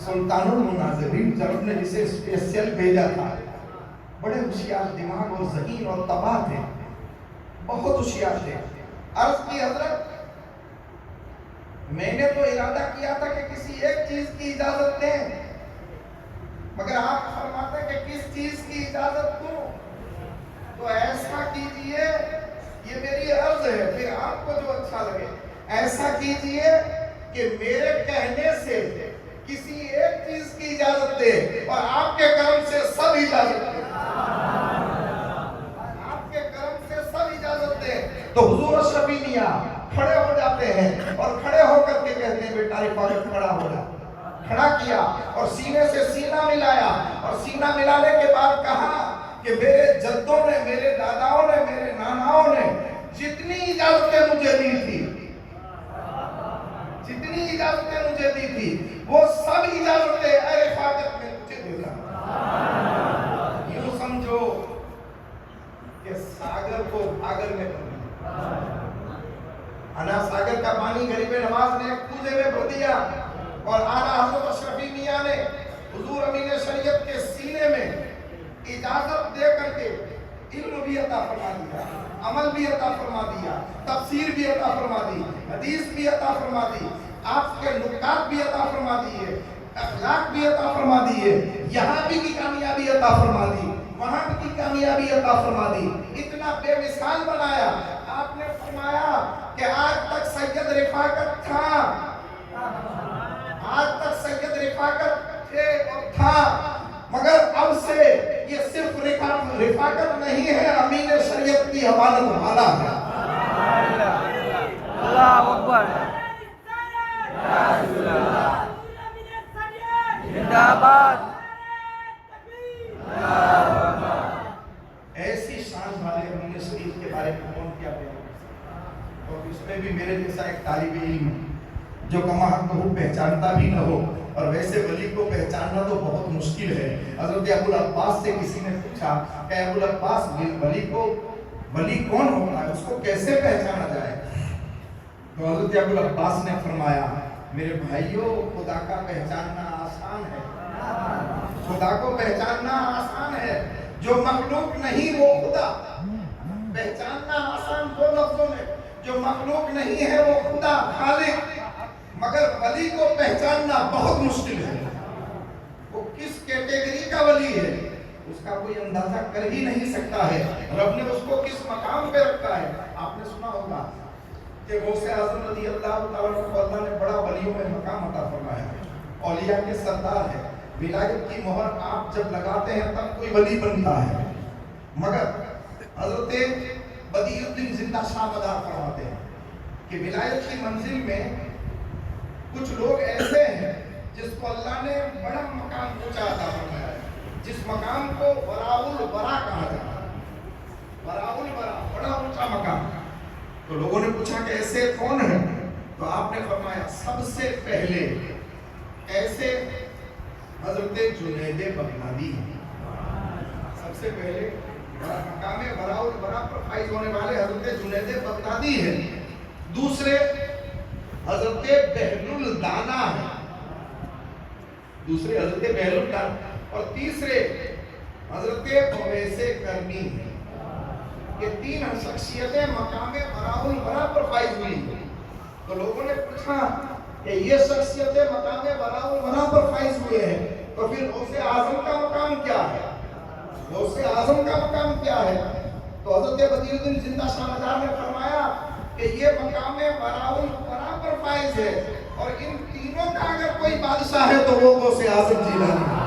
A: سلطان المناظرین جب نے جسے اسپیشل بھیجا تھا، بڑے ہوشیار دماغ اور ذہین اور تباہ تھے، بہت ہوشیار تھے. عرض کی حضرت میں نے تو ارادہ کیا تھا کہ کسی ایک چیز کی اجازت دیں، مگر آپ فرماتے ہیں کہ کس چیز کی اجازت دوں؟ تو ایسا کیجئے، یہ میری عرض ہے، پھر آپ کو جو اچھا لگے ایسا کیجئے کہ میرے کہنے سے کسی ایک چیز کی اجازت دے اور آپ کے کرم سے سب اجازت دے. آپ کے کرم سے سب اجازت دے. تو حضور اشرفی میاں کھڑے ہو جاتے ہیں اور کھڑے ہو کر کے کہتے ہیں بیٹا رفاقت کھڑا ہو جا. کھڑا کیا اور سینے سے سینہ ملایا اور سینہ ملانے کے بعد کہا کہ میرے جدوں نے، میرے داداؤں نے، میرے ناناؤں نے جتنی اجازتیں مجھے دی تھی، جتنی اجازتیں مجھے دی تھی وہ سب اجازتیں اے رفاقت میں تجھے دیتا. یوں سمجھو کہ ساگر کو بھاگر میں بھر دیا. انا ساگر کا پانی غریب نواز نے ایک کوزے میں بھر دیا اور اعلیٰ حضرت اشرفی میاں نے حضور امین شریعت کے سینے میں اجازت دے کر کے علم بھی عطا فرما دیا، عمل بھی عطا فرما دیا، تفسیر بھی عطا فرما دی، حدیث بھی عطا فرما دی، آپ کے نکات بھی عطا فرما دیے، اخلاق بھی عطا فرما دیے، یہاں بھی کی کامیابی عطا فرما دی، وہاں بھی کی کامیابی عطا فرما دی. اتنا بے مثال بنایا. آپ نے فرمایا کہ آج تک سید رفاقت تھا، آج تک سید رفاقت تھے اور تھا، مگر اب سے یہ صرف رفاقت نہیں ہے، امین شریعت کی امانت والا ہے.
B: اللہ اکبر، زندہ باد.
A: ایسی شان والے امین شریف کے بارے میں کون کیا بیان کر سکتا؟ اور اس میں بھی میرے جیسا ایک طالب علم جو کما حق کو پہچانتا بھی نہ ہو، اور ویسے ولی کو پہچاننا تو بہت مشکل ہے. حضرت ابو العباس سے کسی نے پوچھا کہ ابو العباس ولی کون ہوتا ہے، اس کو کیسے پہچانا جائے؟ تو حضرت ابو العباس نے فرمایا میرے بھائیوں، خدا کا پہچاننا آسان ہے، خدا کو پہچاننا آسان ہے. جو مخلوق نہیں وہ خدا. پہچاننا آسان دو لفظوں میں، جو مخلوق نہیں ہے وہ خدا خالق، مگر ولی کو پہچاننا بہت مشکل ہے. وہ کس کیٹیگری کا ولی ہے اس کا کوئی اندازہ کر ہی نہیں سکتا ہے. رب نے اس کو کس مقام پہ رکھا ہے. آپ نے سنا ہوگا کہ غوث اعظم رضی اللہ تعالیٰ عنہ کو اللہ نے بڑا ولیوں میں مقام عطا فرمایا ہے، اولیاء کے سردار ہے. ولایت کی مہر آپ جب لگاتے ہیں تب کوئی ولی بنتا ہے. مگر حضرت بدیع الدین زندہ شاہ مدار فرماتے ہیں کہ ولایت کی منزل میں کچھ لوگ ایسے ہیں جس کو اللہ نے بڑا مقام اونچا عطا فرمایا ہے، جس مقام کو وراء الورا کہا جاتا ہے. وراء الورا بڑا اونچا مقام. تو لوگوں نے پوچھا کہ ایسے کون ہیں؟ تو آپ نے فرمایا سب سے پہلے ایسے حضرت جنید بغدادی ہیں. سب سے پہلے مقام براء البراء پر فائز ہونے والے حضرت جنید بغدادی ہیں. دوسرے حضرت بہل الدانا ہیں. دوسرے حضرت بہل الدانا اور تیسرے حضرت اویس کرنی ہیں. یہ تین شخصیتیں مقام براء البراء پر فائز ہوئی. تو لوگوں نے پوچھا کہ یہ شخصیتیں مقام براء البراء پر فائز ہوئے ہیں تو پھر غوث اعظم کا مقام کیا ہے؟ غوث اعظم کا مقام کیا ہے؟ تو حضرت بدیر الدین زندہ شاہ مزار نے فرمایا کہ یہ مقام براء البراء پر فائز ہے اور ان تینوں کا اگر کوئی بادشاہ ہے تو وہ غوث اعظم جیلانی ہے.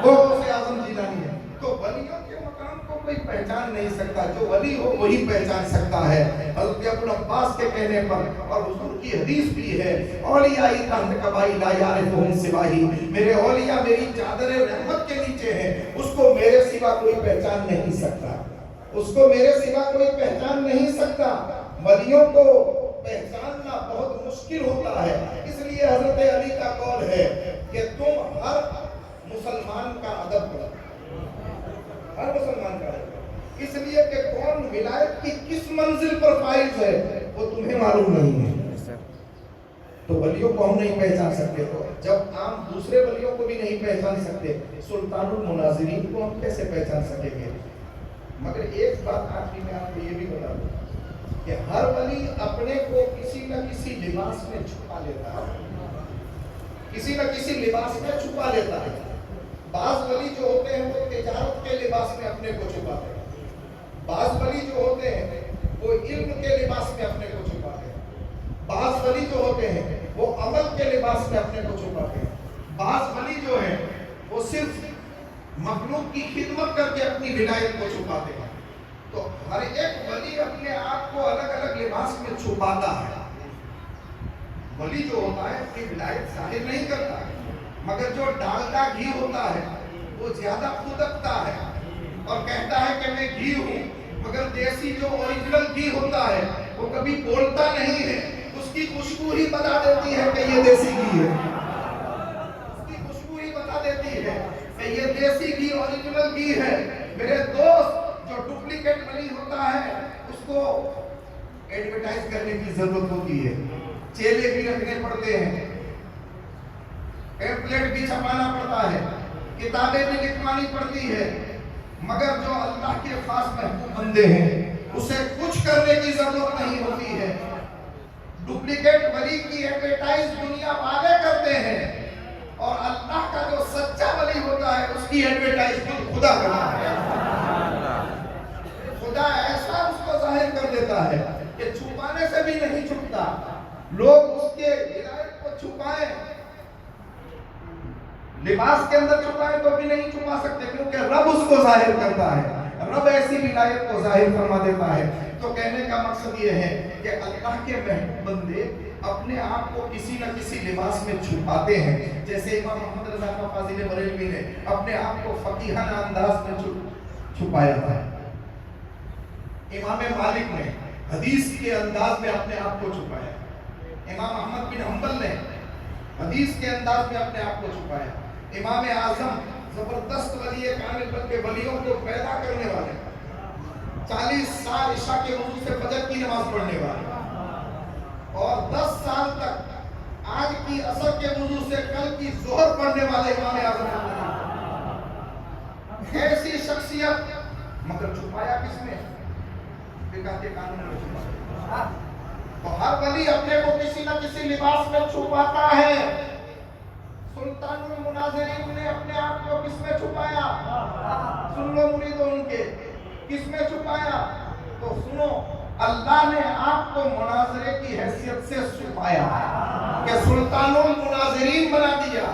A: وہ غوث اعظم جیلانی ہے. تو ولیوں کے مقام کو کوئی پہچان نہیں سکتا. جو ولی ہو وہی پہچان سکتا ہے. حضرت ابو العباس کے کہنے پر اور حضور کی حدیث بھی ہے اولیاء تحت قبائی لا یعرفہم سواہی. میرے اولیاء میری چادر رحمت کے نیچے ہیں. اس کو میرے سوا کوئی پہچان نہیں سکتا. اس کو میرے سوا کوئی پہچان نہیں سکتا. ولیوں کو پہچاننا بہت مشکل ہوتا ہے. اس لیے حضرت علی کا قول ہے کہ تم ہر مسلمان کا ادب کرو. ہر مسلمان کا ادب. اس لیے کہ کون ولایت کی کس منزل پر فائز ہے وہ تمہیں معلوم نہیں ہے. تو ولیوں کو ہم نہیں پہچان سکتے. تو جب عام دوسرے ولیوں کو بھی نہیں پہچان سکتے سلطان المناظرین کو ہم کیسے پہچان سکیں گے؟ مگر ایک بات آخری میں آپ کو یہ بھی بتا دوں کہ ہر ولی اپنے کو کسی نہ کسی لباس میں چھپا لیتا ہے. کسی نہ کسی لباس میں چھپا لیتا ہے. بعض ولی جو ہوتے ہیں وہ تجارت کے لباس میں اپنے کو چھپاتے ہیں. بعض ولی جو ہوتے ہیں وہ علم کے لباس میں اپنے کو چھپاتے ہیں. بعض ولی جو ہوتے ہیں وہ عمل کے لباس میں اپنے کو چھپاتے ہیں. بعض ولی جو ہیں وہ صرف مخلوق کی خدمت کر کے اپنی ولایت کو چھپاتے ہیں. تو ہر ایک ولی اپنے آپ کو الگ الگ لباس میں چھپاتا ہے. ولی جو ہوتا ہے اپنی ولایت ظاہر نہیں کرتا ہے. مگر جو ڈالڈا گھی ہوتا ہے وہ زیادہ خودکتا ہے اور کہتا ہے کہ میں گھی ہوں. مگر دیسی جو اوریجنل گھی ہوتا ہے وہ کبھی بولتا نہیں ہے. اس کی خوشبو ہی بتا دیتی ہے کہ یہ دیسی گھی ہے. اس کی خوشبو ہی بتا دیتی ہے کہ یہ دیسی گھی اوریجنل گھی ہے. میرے دوست جو ڈپلیکیٹ ولی ہوتا ہے اس کو ایڈورٹائز کرنے کی ضرورت ہوتی ہے. چیلے بھی رکھنے پڑتے ہیں. پیمفلیٹ بھی چھپانا پڑتا ہے. کتابیں بھی لکھوانی پڑتی ہے. مگر جو اللہ کے خاص محبوب بندے ہیں اسے کچھ کرنے کی ضرورت نہیں ہوتی ہے. ڈپلیکیٹ ولی کی ایڈورٹائز دنیا والے کرتے ہیں اور اللہ کا جو سچا ولی ہوتا ہے اس کی ایڈورٹائز خدا کرتا ہے. خدا ایسا اس کو ظاہر کر دیتا ہے کہ چھپانے سے بھی نہیں چھپتا. لوگ اس کے ولایت کو چھپائیں, لباس کے اندر چھپائیں تو بھی نہیں چھپا سکتے کیونکہ رب اس کو ظاہر کرتا ہے. رب ایسی ولایت کو ظاہر فرما دیتا ہے. تو کہنے کا مقصد یہ ہے کہ اللہ کے محبوب بندے اپنے آپ کو کسی نہ کسی لباس میں چھپاتے ہیں. جیسے امام محمد رضا خان فاضل بریلوی نے اپنے آپ کو فقیہانہ انداز میں چھپایا تھا. امام مالک نے حدیث کے انداز میں اپنے آپ کو چھپایا. امام احمد بن حنبل نے حدیث کے انداز میں اپنے آپ کو چھپایا. امام اعظم زبردست ولی کامل بلکہ ولیوں کو پیدا کرنے والے 40 سال عشاء کے وضو سے فجر کی نماز پڑھنے والے اور 10 سال تک آج کی عصر کے وضو سے کل کی ظہر پڑھنے والے امام اعظم. ایسی شخصیت مگر چھپایا کس نے؟ بکاتے قانون میں چھپایا. تو ہر ولی اپنے کو کسی نہ کسی لباس میں چھپاتا ہے. سلطان المناظرین نے اپنے آپ کو کس میں چھپایا؟ سن لو مریدوں ان کے کس میں چھپایا؟ تو سنو, اللہ نے آپ کو مناظرے کی حیثیت سے چھپایا کہ سلطان المناظرین بنا دیا.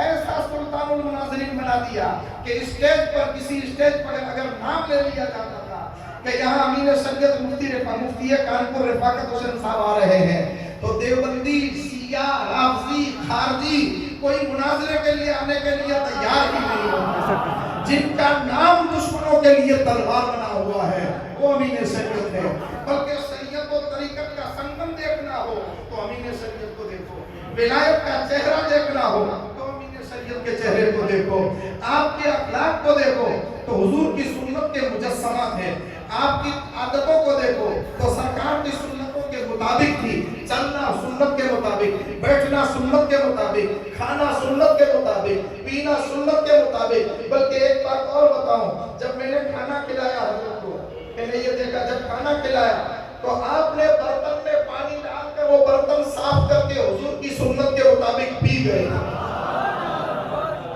A: ایسا سلطان المناظرین بنا دیا کہ اسٹیج پر کسی اسٹیج پر اگر نام لے لیا جاتا تھا کہ یہاں امین شریعت مفتی کانپور رفاقت حسین صاحب آ رہے ہیں تو دیوبندی, سیاہ, رافضی, خارجی کوئی مناظرے کے لیے آنے کے لیے تیار ہی نہیں ہوتا. جن کا نام دشمنوں کے لیے تلوار بنا ہوا ہے وہ امین شریعت ہے. بلکہ شریعت و طریقت کا سنگم دیکھنا ہو تو امین شریعت کو دیکھو. ولایت کا چہرہ دیکھنا ہو تو امین شریعت کے چہرے چہرے کو دیکھو، آپ کے اخلاق کو دیکھو تو حضور کی سنت کے مجسمات ہیں، آپ کی عادتوں کو دیکھو تو سرکار کی سنتوں کے مطابق تھی، چلنا سنت کے مطابق، بیٹھنا سنت کے مطابق، کھانا سنت کے مطابق، پینا سنت کے مطابق۔ بلکہ ایک بات اور بتاؤں، جب میں نے کھانا کھلایا حضرت کو، میں نے یہ دیکھا جب کھانا کھلایا تو آپ نے برتن میں پانی ڈال کر وہ برتن صاف کر کے حضور کی سنت کے مطابق پی گئے۔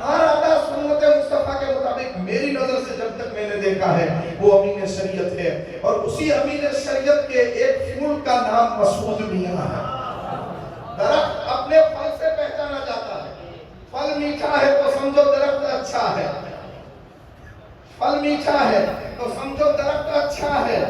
A: ہر ادا سنت مصطفیٰ کے مطابق میری نظر سے جب تک میں نے دیکھا ہے وہ امین شریعت ہے، اور اسی امین شریعت کے ایک پھول کا نام مسعود میاں ہے۔ درخت اپنے پھل سے پہچانا جاتا ہے، پھل میٹھا ہے تو سمجھو درخت اچھا ہے، پھل میٹھا ہے تو سمجھو درخت اچھا ہے۔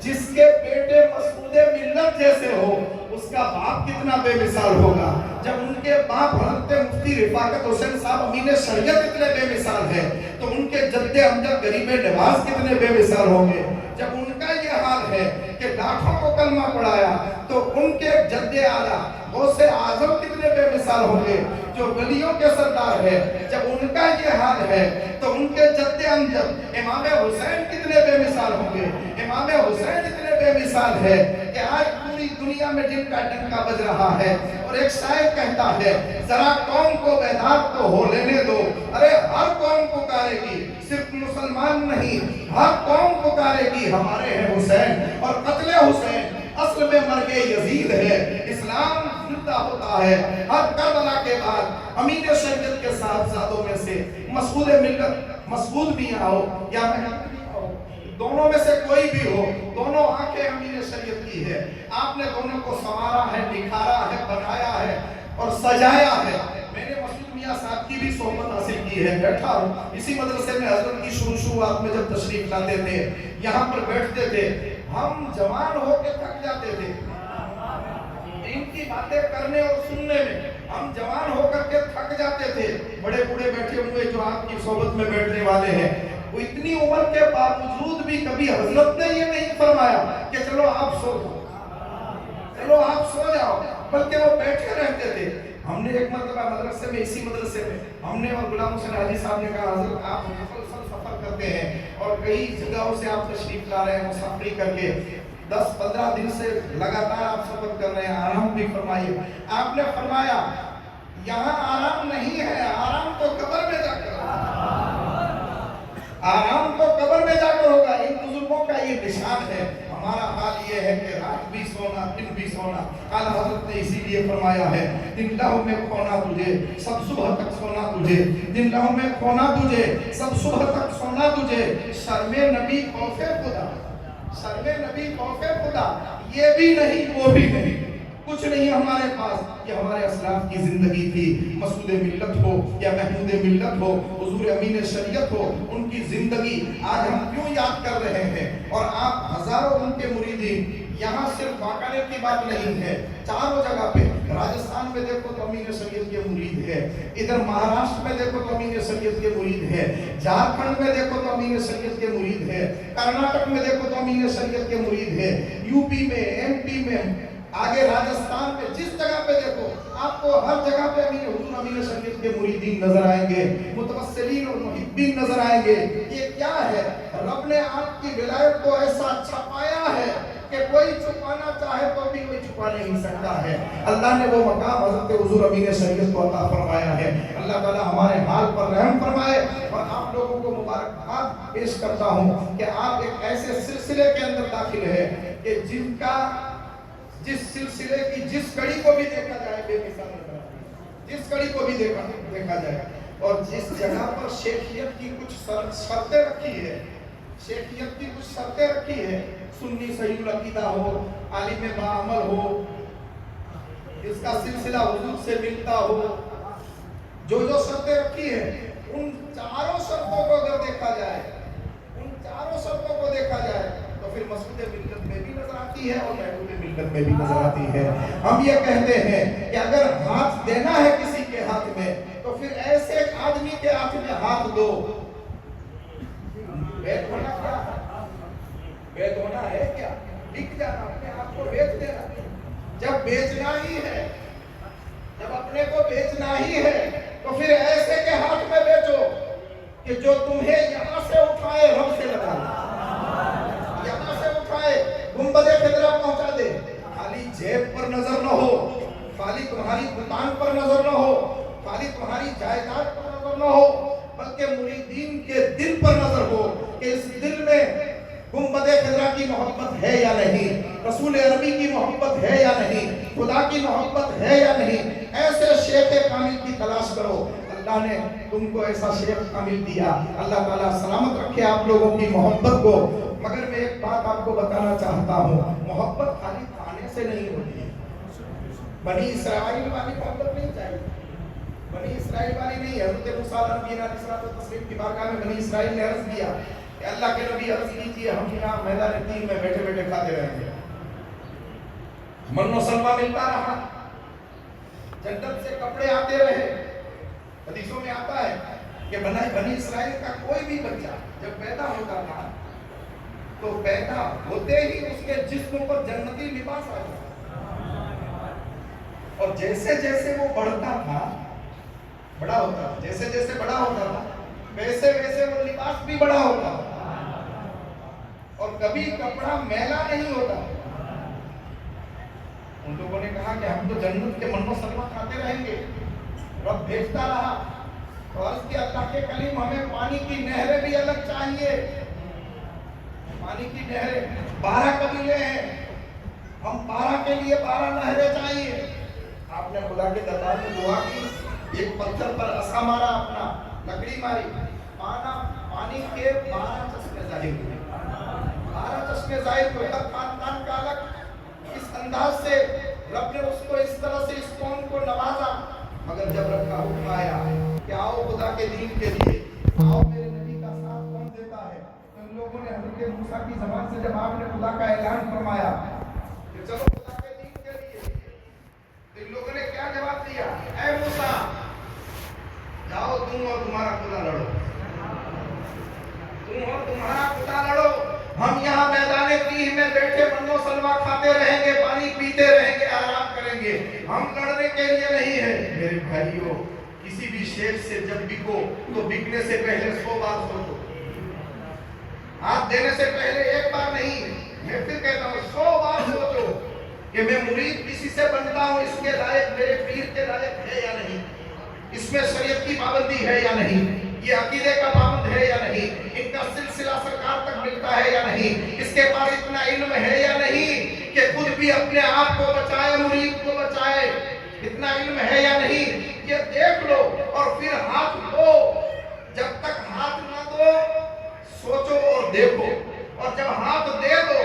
A: جس کے بیٹے مسعود ملت جیسے ہو اس کا باپ کتنا بے مثال ہوگا، جب ان کے باپ حضرت مفتی رفاقت حسین صاحب امین شریعت اتنے بے مثال ہے تو ان کے جد امجد غریب نواز کتنے بے مثال ہوں گے۔ جب ان کا یہ حال ہے کہ لاکھوں کو کلمہ پڑھایا تو ان کے جد اعلیٰ غوث اعظم کتنے بے مثال ہوں گے جو گلیوں کے سردار ہے۔ جب ان کا یہ حال ہے تو ان کے جد امجد امام حسین کتنے بے مثال ہوں گے۔ امام حسین اتنے بے مثال ہے کہ آج پوری دنیا میں جن کا ڈنکا بج رہا ہے، اور ایک شاعر کہتا ہے ذرا قوم کو بیدار تو ہو لینے دو، ارے ہر قوم پکارے گی، صرف مسلمان نہیں، ہر قوم پکارے گی ہمارے ہیں حسین، اور قتل حسین اصل میں مرگ یزید ہے۔ اسلام زندہ ہوتا ہے ہر کربلا کے بعد امین شریعت کے صاحبزادوں میں سے مسعود ملت، مسعود میاں ہو یا مہدی ہو، دونوں میں سے کوئی بھی ہو، دونوں آنکھیں امین شریعت کی ہے۔ آپ نے دونوں کو سنوارا ہے، نکھارا ہے، بنایا ہے اور سجایا ہے۔ میں نے مسعود میاں صاحب کی بھی صحبت حاصل کی ہے، بیٹھا ہوں اسی مدرسے میں حضرت کی شروعات میں جب تشریف لاتے تھے یہاں پر بیٹھتے تھے، ہم جوان ہو کے تھک جاتے تھے ان کی باتیں کرنے اور سننے میں، ہم جوان ہو کر کے تھک جاتے تھے۔ بڑے بوڑھے بیٹھے ہوئے جو آپ کی صحبت میں بیٹھنے والے ہیں، وہ اتنی عمر کے باوجود بھی کبھی حضرت نے یہ نہیں فرمایا کہ چلو آپ سو جاؤ، چلو آپ سو جاؤ، بلکہ وہ بیٹھے رہتے تھے۔ ہم نے ایک مرتبہ مدرسے میں، اسی مدرسے میں ہم نے اور غلام حسین حاجی صاحب نے کہا حضرت آپ مسلسل سفر کرتے ہیں اور کئی جگہوں سے آپ تشریف لا رہے ہیں مسافری کر کے، 10-15 دن سے لگاتار آپ سفر کر رہے ہیں، آرام بھی فرمائیے۔ آپ نے فرمایا یہاں آرام نہیں ہے، آرام تو قبر میں جا کر، آرام تو قبر میں جا کر ہوگا۔ ان بزرگوں کا یہ نشان ہے۔ ہمارا حال یہ ہے کہ رات بھی سونا، دن بھی سونا۔ اعلیٰ حضرت نے اسی لیے فرمایا ہے دن لہو میں کھونا تجھے، سب صبح تک سونا تجھے، دن لہو میں کھونا تجھے، سب صبح تک سونا تجھے، شرم نبی خوف خدا، شرم نبی خوف خدا، یہ بھی نہیں وہ بھی نہیں، کچھ نہیں ہمارے پاس۔ یہ ہمارے اسلاف کی زندگی تھی، مسعود ملت ہو یا محمود ملت ہو، حضور امین شریعت ہو، ان کی زندگی آج ہم کیوں یاد کر رہے ہیں؟ اور آپ ہزاروں ان کے مریدین، یہاں صرف واقعے کی بات نہیں ہے، چاروں جگہ پہ، راجستھان میں دیکھو تو امین شریعت کے مرید ہے، ادھر مہاراشٹر میں دیکھو تو امین شریعت کے مرید ہے، جھارکھنڈ میں دیکھو تو امین شریعت کے مرید ہے، کرناٹک میں دیکھو تو امین شریعت کے مرید ہے، یو پی میں، ایم پی میں، آگے راجستھان میں، جس جگہ پہ دیکھو آپ کو ہر جگہ پہ حضور امین شریعت کے مریدین نظر آئیں گے، متوسلین اور محبین نظر آئیں گے۔ یہ کیا ہے؟ رب نے آپ کی ولایت کو ایسا چھپایا ہے کہ کوئی چھپانا چاہے تو بھی کوئی چھپا نہیں سکتا ہے۔ اللہ نے وہ مقام حضرت حضور امین شریعت کو عطا فرمایا ہے۔ اللہ تعالی ہمارے حال پر رحم فرمائے، اور آپ لوگوں کو مبارکباد پیش کرتا ہوں کہ آپ ایک ایسے سلسلے کے اندر داخل ہے کہ جن کا، جس سلسلے کی جس کڑی کو بھی دیکھا جائے بے مثال نظر آتی ہے، جس کڑی کو بھی دیکھا جائے، اور جس جگہ پر شیخیت کی کچھ شرطیں رکھی ہے، شیخیت کی کچھ شرطیں رکھی ہے، سنی صحیح العقیدہ ہو، عالم باعمل ہو، اس کا سلسلہ حضور سے ملتا ہو، جو شرطیں رکھی ہے، ان چاروں شرطوں کو اگر دیکھا جائے، ان چاروں شرطوں کو دیکھا جائے تو پھر مسعود ملت میں بھی نظر آتی ہے اور محمود ملت میں بھی نظر آتی ہے۔ ہم یہ کہتے ہیں کہ اگر ہاتھ دینا ہے کسی کے ہاتھ میں تو پھر ایسے ایک آدمی کے ہاتھ میں ہاتھ دو۔ بیت ہونا کیا ہے؟ بیت ہونا ہے کیا؟ بک جانا، اپنے آپ کو بیچ دینا۔ جب بیچنا ہی ہے، جب اپنے کو بیچنا ہی ہے تو پھر ایسے کے ہاتھ میں بیچ کہ جو تمہیں یہاں سے اٹھائے رب سے لگا لے، یہاں سے اٹھائے گنبد خضرا پہنچا دے. خالی جیب پر نظر نہ ہو، خالی تمہاری دکان پر نظر نہ ہو، خالی تمہاری جائیداد پر نظر نہ ہو، بلکہ مریدین کے دل پر نظر ہو کہ اس دل میں گنبد خضرا کی محبت ہے یا نہیں، رسول عربی کی محبت ہے یا نہیں، خدا کی محبت ہے یا نہیں. ایسے شیخ کامل کی تلاش کرو. اللہ نے تم کو ایسا شیخ کامل دیا. اللہ تعالیٰ سلامت رکھے آپ لوگوں کی محبت کو. مگر میں ایک بات آپ کو بتانا چاہتا ہوں، محبت خالی کھانے سے نہیں ہوتی ہے. بنی اسرائیل والی محبت نہیں چاہیے، بنی اسرائیل والی نہیں ہے. حضرت موسیٰ علیہ السلام کی بارگاہ میں بنی اسرائیل نے عرض کیا کہ اللہ کے نبی عرض کیجئے ہم یہاں میدان تین میں بیٹھے بیٹھے کھاتے رہیں گے، من و سلوہ ملتا رہا، جنت سے کپڑے آتے رہے. حدیثوں میں آتا ہے کہ بنی اسرائیل کا کوئی بھی بچہ جب پیدا ہوتا تھا تو پیدا ہوتے ہی اس کے جسم پر جنتی لباس آ جاتا، اور جیسے جیسے وہ بڑھتا تھا، بڑا ہوتا تھا، جیسے جیسے بڑا ہوتا تھا ویسے ویسے وہ لباس بھی بڑا ہوتا تھا، اور کبھی کپڑا میلا نہیں ہوتا. ان لوگوں نے کہا کہ ہم تو جنت کے من و سلوہ کھاتے رہیں گے. رب بھیجتا رہا تو عرض کیا اللہ کے کلیم ہمیں پانی کی نہریں بھی الگ چاہیے. پانی کی نہریں 12 قبیلے ہیں، ہم 12 کے لیے 12 نہریں چاہیے. آپ نے خدا کے دربار میں دعا کی، ایک پتھر پر عصا مارا، اپنا لکڑی ماری، پانی کے 12 چشمے ظاہر ہوئے. 12 چشمے ظاہر ہوئے. ہر خاندان کا الگ. اس انداز سے رب نے اس کو اس طرح سے اس قوم کو نوازا. مگر جب رب کا حکم آیا کہ آؤ خدا کے دین کے لیے، آؤ میرے نبی کا ساتھ کون دیتا ہے، تو ان لوگوں نے حضرت موسیٰ کی زبان سے جب آپ نے خدا کا اعلان فرمایا کہ چلو خدا کے دین کے لیے، تو ان لوگوں نے کیا جواب دیا؟ اے موسیٰ جاؤ تم اور تمہارا خدا لڑو، تم اور تمہارا خدا لڑو. ہم یہاں میدان تیہ میں بیٹھے من و سلوہ کھاتے رہیں گے، پانی پیتے رہیں گے، آرام کریں گے. ہم لڑنے کے لیے نہیں ہے. میرے بھائیوں، کسی بھی شیخ سے جب بکو تو بکنے سے پہلے 100 بار سوچو. ہاتھ دینے سے پہلے ایک بار نہیں، میں پھر کہتا ہوں 100 بار سوچو کہ میں مرید کسی سے بنتا ہوں، اس کے لائق میرے پیر کے لائق ہے یا نہیں، اس میں شریعت کی پابندی ہے یا نہیں، یہ عقیدے کا پابند ہے یا نہیں، ان کا سلسلہ سرکار تک ملتا ہے یا نہیں، اس کے پاس اتنا علم ہے یا نہیں کہ خود بھی اپنے آپ کو بچائے، مرید کو بچائے. اتنا علم ہے یا نہیں، یہ دیکھ لو اور پھر ہاتھ دو. جب تک ہاتھ نہ دو سوچو اور دیکھو، اور جب ہاتھ دے دو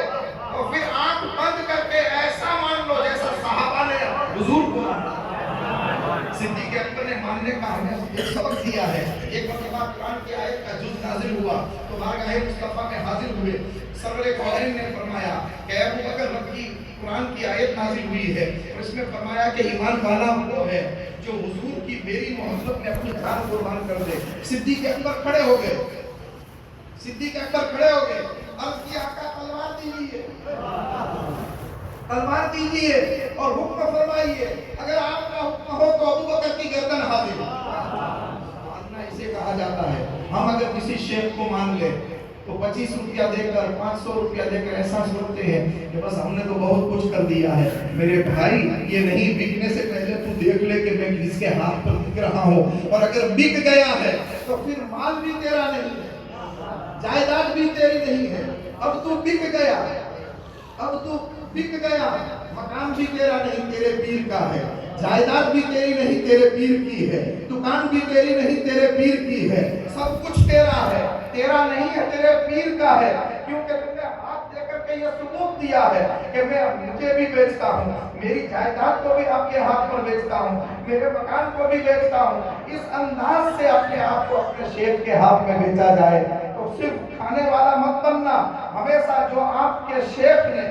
A: تو پھر آنکھ بند کر کے ایسا مان لو جیسا صحابہ نے حضور کو مانا. صدیق اکبر نے ماننے کا ہمیں ایک سبق دیا ہے. ایک مرتبہ قرآن کی آیت کا جز نازل ہوا تو بارگاہ مصطفیٰ میں حاضر ہوئے. سرور کونین نے فرمایا کہ ابو بکر رب کی قرآن کی آیت نازل ہوئی ہے اور اس میں فرمایا کہ ایمان والا وہ ہے جو حضور کی میری محبت میں اپنی جان قربان کر دے. صدیق اکبر کھڑے ہو گئے، صدیق اکبر کھڑے ہو گئے. عرض کیا آقا تلوار دیجیے، تلوار دیجیے اور حکم فرمائیے، اگر آپ کا حکم ہو تو ابو بکر کی گردن حاضر. ماننا اسے کہا جاتا ہے. ہم اگر کسی شیخ کو مان لیں تو 25 روپیہ دے کر 500 روپیہ دے کر ایسا سوچتے ہیں کہ بس ہم نے تو بہت کچھ کر دیا ہے. میرے بھائی یہ نہیں، بکنے سے پہلے تو دیکھ لے کہ میں کس کے ہاتھ پر بک رہا ہوں، اور اگر بک گیا ہے تو پھر مال بھی تیرا نہیں ہے، جائیداد بھی تیری نہیں ہے. اب تو بک گیا، اب تو بک گیا، مکان بھی تیرا نہیں، تیرے پیر کا ہے. جائیداد بھی تیری نہیں، تیرے پیر کی ہے. دکان بھی تیری نہیں، تیرے پیر کی ہے. سب کچھ تیرا ہے، تیرا نہیں ہے، تیرے پیر کا ہے. کیونکہ تم نے ہاتھ دے کر کے یہ ثبوت دیا ہے کہ میں مجھے بھی بیچتا ہوں، میری جائیداد کو بھی آپ کے ہاتھ پر بیچتا ہوں، میرے مکان کو بھی بیچتا ہوں. اس انداز سے اپنے آپ کو اپنے شیخ کے ہاتھ میں بیچا جائے تو صرف کھانے والا مت بننا. ہمیشہ جو آپ کے شیخ نے،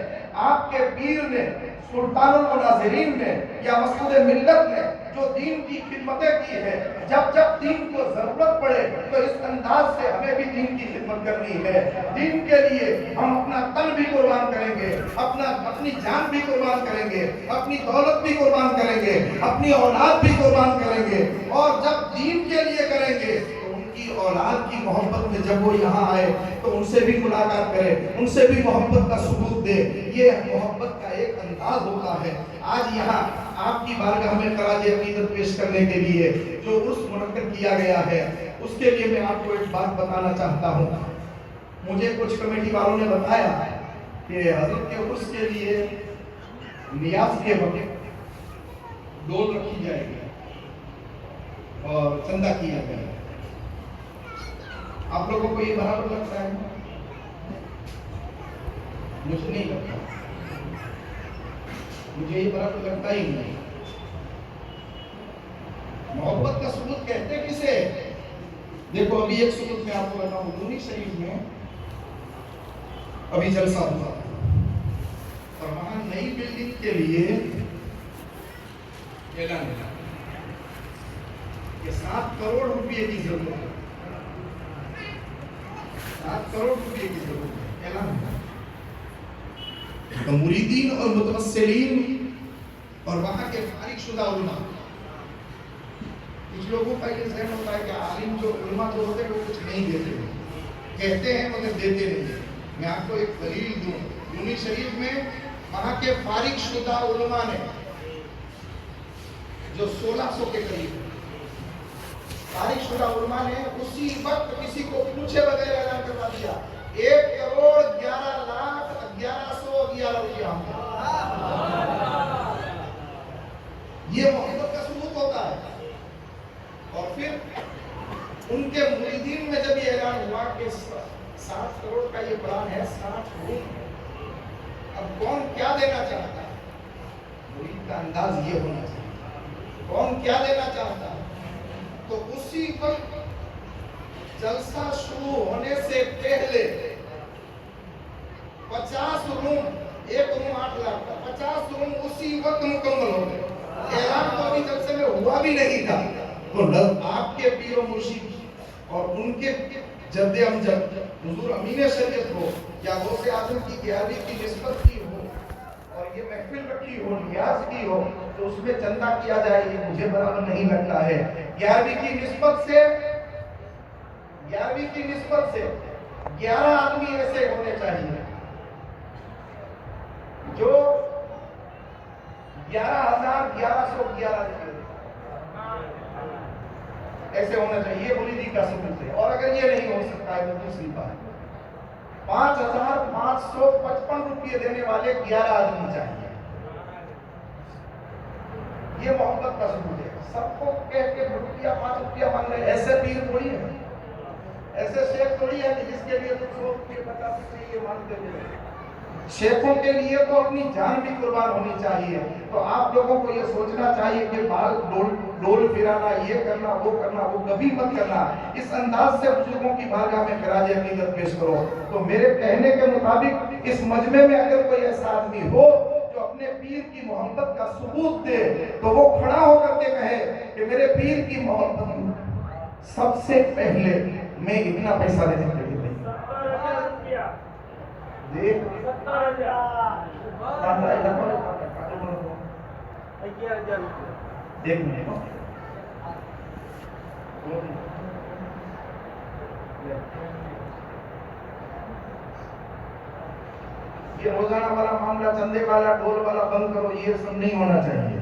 A: آپ کے پیر نے، سلطان المناظرین نے یا مسعود ملت نے جو دین کی خدمتیں کی ہے، جب جب دین کو ضرورت پڑے تو اس انداز سے ہمیں بھی دین کی خدمت کرنی ہے. دین کے لیے ہم اپنا تن بھی قربان کریں گے، اپنی جان بھی قربان کریں گے، اپنی دولت بھی قربان کریں گے، اپنی اولاد بھی قربان کریں گے. اور جب دین کے لیے کریں گے تو ان کی اولاد اولاد کی محبت میں جب وہ یہاں آئے تو ان سے بھی ملاقات کرے, ان سے بھی محبت کا ثبوت دے. یہ محبت کا ایک انداز ہوتا ہے. آج یہاں آپ کی بارگاہ میں خراج عقیدت پیش کرنے کے لیے جو عرس منعقد کیا گیا ہے, اس کے لیے میں آپ کو ایک بات بتانا چاہتا ہوں. مجھے کچھ کمیٹی والوں نے بتایا کہ حضرت کے عرس کے لیے نیاز کے وقت ڈول رکھی جائے گی اور چندہ کیا گیا. آپ لوگوں کو یہ برابر لگتا ہے؟ مجھے نہیں لگتا, مجھے یہ برابر لگتا ہی نہیں. محبت کا ثبوت کہتے کسے؟ دیکھو ابھی ایک ثبوت میں آپ کو بتاؤں. دونی شریف میں ابھی جلسہ ہوا اور وہاں نئی بلڈنگ کے لیے اعلان ہوا کہ 7 کروڑ روپے کی ضرورت ہے. 7 کروڑ روپے کی ضرورت ہے, اعلان ہوا. تو مریدین اور متوسلین اور وہاں کے فارغ شدہ علماء, کچھ لوگوں کا یہ ذہن ہوتا ہے کہ عالم جو علماء جو ہوتے ہیں وہ کچھ نہیں دیتے, کہتے ہیں مگر دیتے نہیں ہیں. میں آپ کو ایک دلیل دوں. دونی شریف میں وہاں کے فارغ شدہ علماء نے جو 1600 کے قریب فارغ شدہ علماء نے اسی وقت کسی کو پوچھے بغیر اعلان کروا دیا 1 کروڑ 11 لاکھ 1111 روپیہ. یہ محبت کا ثبوت ہوتا ہے. اور پھر ان کے مریدین میں جب یہ اعلان ہوا کہ 60 کروڑ کا یہ پلان ہے, 60 کروڑ, اب کون کیا دینا چاہتا ہے؟ مرید کا انداز یہ ہونا چاہیے, کون کیا دینا چاہتا ہے. تو اسی وقت جلسہ شروع ہونے سے پہلے 50 روم, ایک روم 8 لاکھ کا, 50 روم اسی وقت مکمل ہو گئے. اعلان تو ابھی جلسے میں ہوا بھی نہیں تھا. تو آپ کے پیر و مرشد اور ان کے جد امجد حضور امین شریعت ہو یا غوث اعظم کی 11ویں کی نسبت کی ہو اور یہ محفل رکھی ہو, نیاز کی ہو, تو اس میں چندہ کیا جائے, یہ مجھے برابر نہیں لگتا ہے. 11ویں کی نسبت سے 11 آدمی ایسے ہونے چاہیے جو 11,1111 ایسے ہونا چاہیے. یہ مریدی کا ثبوت ہے. اور اگر یہ نہیں ہو سکتا ہے تو دوسری بات 5,555 روپئے دینے والے 11 آدمی چاہیے. یہ محبت کا ثبوت ہے. سب کو کہہ کے روپیہ 5 روپیہ مانگ رہے, ایسے پیر تھوڑی ہے, ایسے شیخ تھوڑی ہے کہ جس کے لیے 100 روپئے 50 روپئے یہ مانگتے ہوئے. شیخوں کے لیے تو اپنی جان بھی قربان ہونی چاہیے. تو آپ لوگوں کو یہ سوچنا چاہیے کہ بال ڈول پھرانا, یہ کرنا, وہ کبھی مت کرنا. اس انداز سے بزرگوں کی بارگاہ میں خراج عقیدت پیش کرو. تو میرے کہنے کے مطابق اس مجمع میں اگر کوئی ایسا آدمی ہو جو اپنے پیر کی محبت کا ثبوت دے تو وہ کھڑا ہو کر کے کہے کہ میرے پیر کی محبت سب سے پہلے میں اتنا پیسہ دینے کے لیے یہ روزانہ والا معاملہ, چندے والا, ڈھول والا بند کرو. یہ سب نہیں ہونا چاہیے.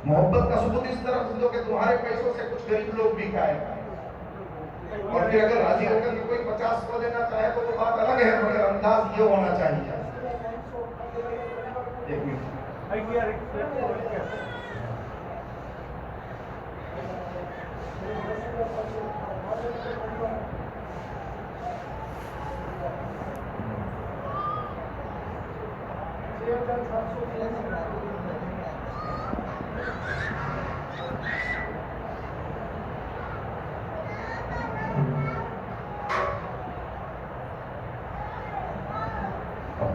A: محبت کا ثبوت اس طرح سمجھو کہ تمہارے پیسوں سے کچھ غریب لوگ بھی کھائے, اور پھر اگر راضی ہو کر کوئی 50 کو دینا چاہے تو وہ بات الگ ہے, مگر انداز یہ ہونا چاہیے.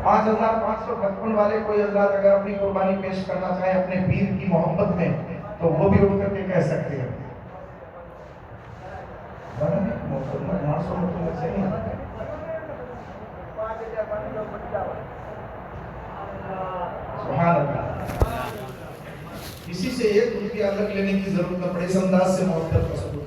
A: پانچ 5,555 والے کوئی حضرات اگر اپنی قربانی پیش کرنا چاہے اپنے پیر کی محبت میں تو وہ بھی اٹھ کر کے کہہ سکتے ہیں. سبحان اللہ. کسی سے 1 روپیہ الگ لینے کی ضرورت نہ پڑے. اس انداز سے محبت کا ثبوت.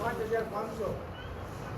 C: 5,500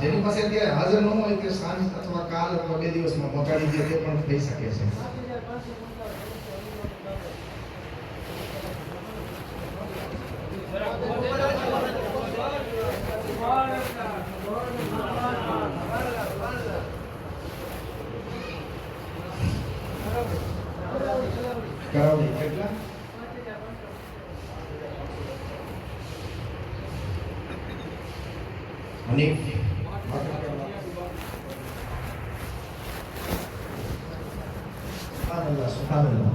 A: જેની પાસે અત્યારે હાજર ન હોય કે સાંજ અથવા કાલ અથવા 2 દિવસમાં પહોંચાડી દે તે પણ થઈ શકે છે। કરાવી કેટલા હનીફ સુબ્હાનલ્લાહ સુબ્હાનલ્લાહ।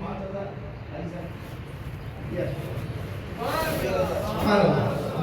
A: 5,000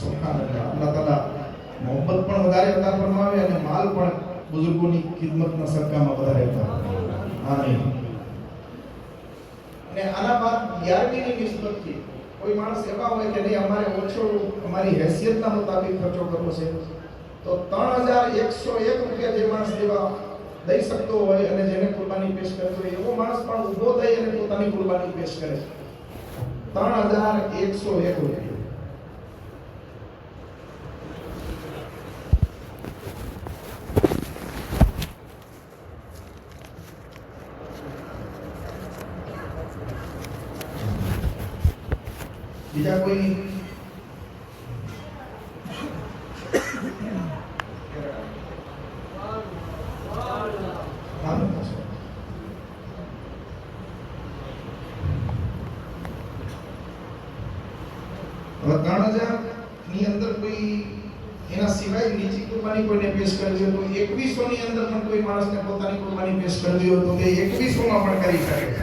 A: સુબહાનલ્લાહ। અલ્લાહ તાલા મોહબ્બત પણ વધારે અતા ફરમાવે અને માલ પણ બુઝુર્ગોની ખિદમતના સદકામાં વધારે અતા આમીન। અને આના બાદ 11વીની નિસ્બતથી કોઈ માણસ એવા હોય કે નહીં અમારે ઓછો અમારી હેસિયતના મુતાબિક ખર્ચો કરવો છે તો 3,101 રૂપિયા જે માણસ દેવા દઈ શકતો હોય અને જેને કુરબાની પેશ કરતો હોય એવો માણસ પણ ઊભો થઈ અને પોતાની કુરબાની પેશ કરે છે। 3,101 રૂપિયા। બીજા કોઈ હવે 3,000 ની અંદર કોઈ એના સિવાય નીચી કુરબાની કોઈને પેશ કરવી હોય તો 2100 ની અંદર પણ કોઈ માણસને પોતાની કુરબાની પેશ કરવી હોય તો તે 2100 માં પણ કરી શકે છે।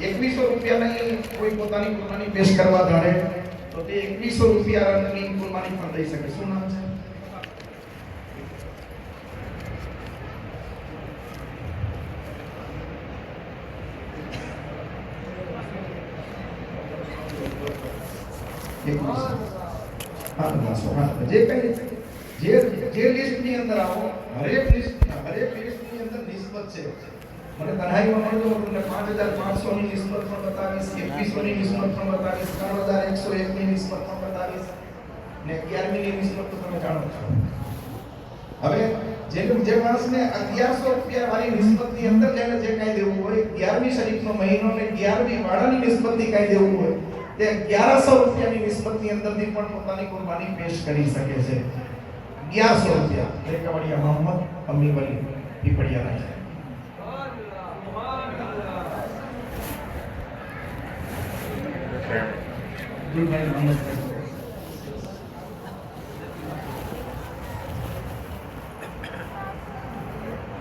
A: 2100 રૂપિયા નહીં કોઈ પોતાની કુરબાની પેશ કરવા ધારે તો તે 2100 રૂપિયા રકમની કુરબાની પણ દઈ શકે। શું નામ છે? જે લિસ્ટની અંદર આવો હરેક લિસ્ટની અંદર નિસ્બત છે। મને તન્હાઈમાં મળતો તમને 5,500 ની નિસ્બત પણ બતાવીશ, 2100 ની નિસ્બત પણ બતાવીશ, 3,101 ની નિસ્બત પણ બતાવીશ ને 11મી ની નિસ્બત તો તમે જાણો છો। હવે જે માણસને 1100 રૂપિયા વાળી નિસ્બતની અંદર જેને જે કાંઈ દેવું હોય 11મી શરીફનો મહિનો ને 11મી વાળાની નિસ્બતથી કાંઈ દેવું હોય તે 1100 રૂપિયાની નિસ્બતની અંદરથી પણ પોતાની કુરબાની પેશ કરી શકે છે। 1100 રૂપિયા રેકાવાડિયા મોહમ્મદ અમી વલી પીપળિયાના છે। ગુરુભાઈ મોહમ્મદ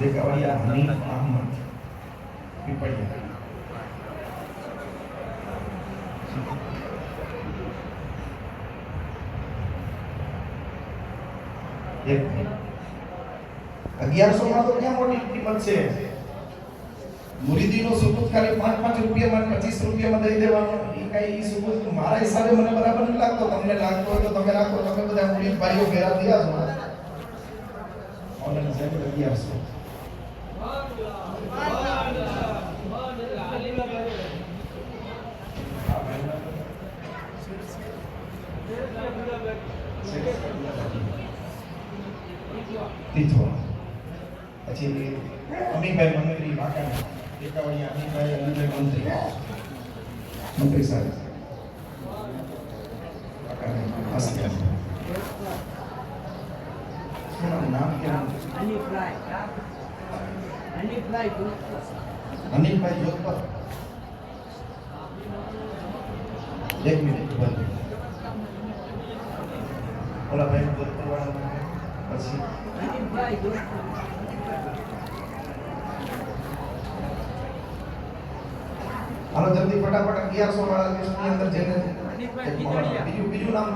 A: દેખાવાળિયા હનીફ અહમદ પીપળિયા. એક 1100 માં તો ક્યાં મોટી કિંમત છે. મુરીદીનો સુબૂત ખાલી 5-5 રૂપિયામાં 25 રૂપિયામાં દઈ દેવાનો, એ કઈ ઈ સુબૂત મારા હિસાબે મને બરાબર નથી લાગતો. તમને લાગતો હોય તો તમે રાખો. તમે બધા મુરીદ ભાઈઓ ભેરા થયા છો. ઓનલાઈન સાહેબ 1100 તીથવા. પછી અમીભાઈ મંત્રી વાંકાના, દેખાવાળિયા અમીભાઈ અમીભાઈ મંત્રી સાહેબ વાંકાના હસ્યા. શું નામ કેવું? અનિલભાઈ જોધપર. એક મિનિટ બંધ. ઓલા ભાઈ જોધપર વાળા પછી હાલો જલ્દી ફટાફટ 1100 વાળા લિસ્ટની અંદર જઈને બીજું નામ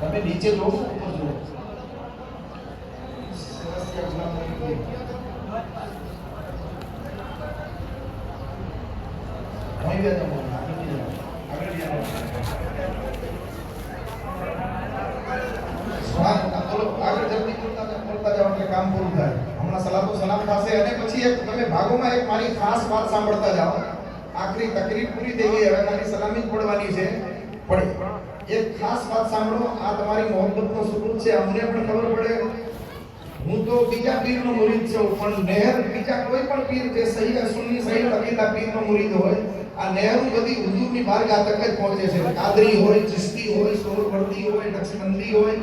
A: તમે નીચે જોવો ઉપર જુઓ. આગળ જલ્દી બોલતા જાઓ એટલે કામ પૂરું થાય. હમણાં સલાતો સલામ થશે અને પછી એક તમે ભાગોમાં એક મારી ખાસ વાત સાંભળતા જાઓ. આખરી તકરીર પૂરી થઈ ગઈ, હવે ખાલી સલામી જ પડવાની છે. પણ એક ખાસ વાત સાંભળો. આ તમારી મોહબ્બતનો સબૂત છે. અમને પણ ખબર પડે. હું તો બીજા પીરનો મુરીદ છું, પણ નહેર બીજા કોઈ પણ પીર જે સહી સુન્ની સહી અકીદા પીરનો મુરીદ હોય, આ નહેરુ બધી હુજૂરની બારગાહ તક જ પહોંચે છે. કાદરી હોય, ચિશ્તી હોય, સોહરવર્દી હોય, નક્શબંધી હોય,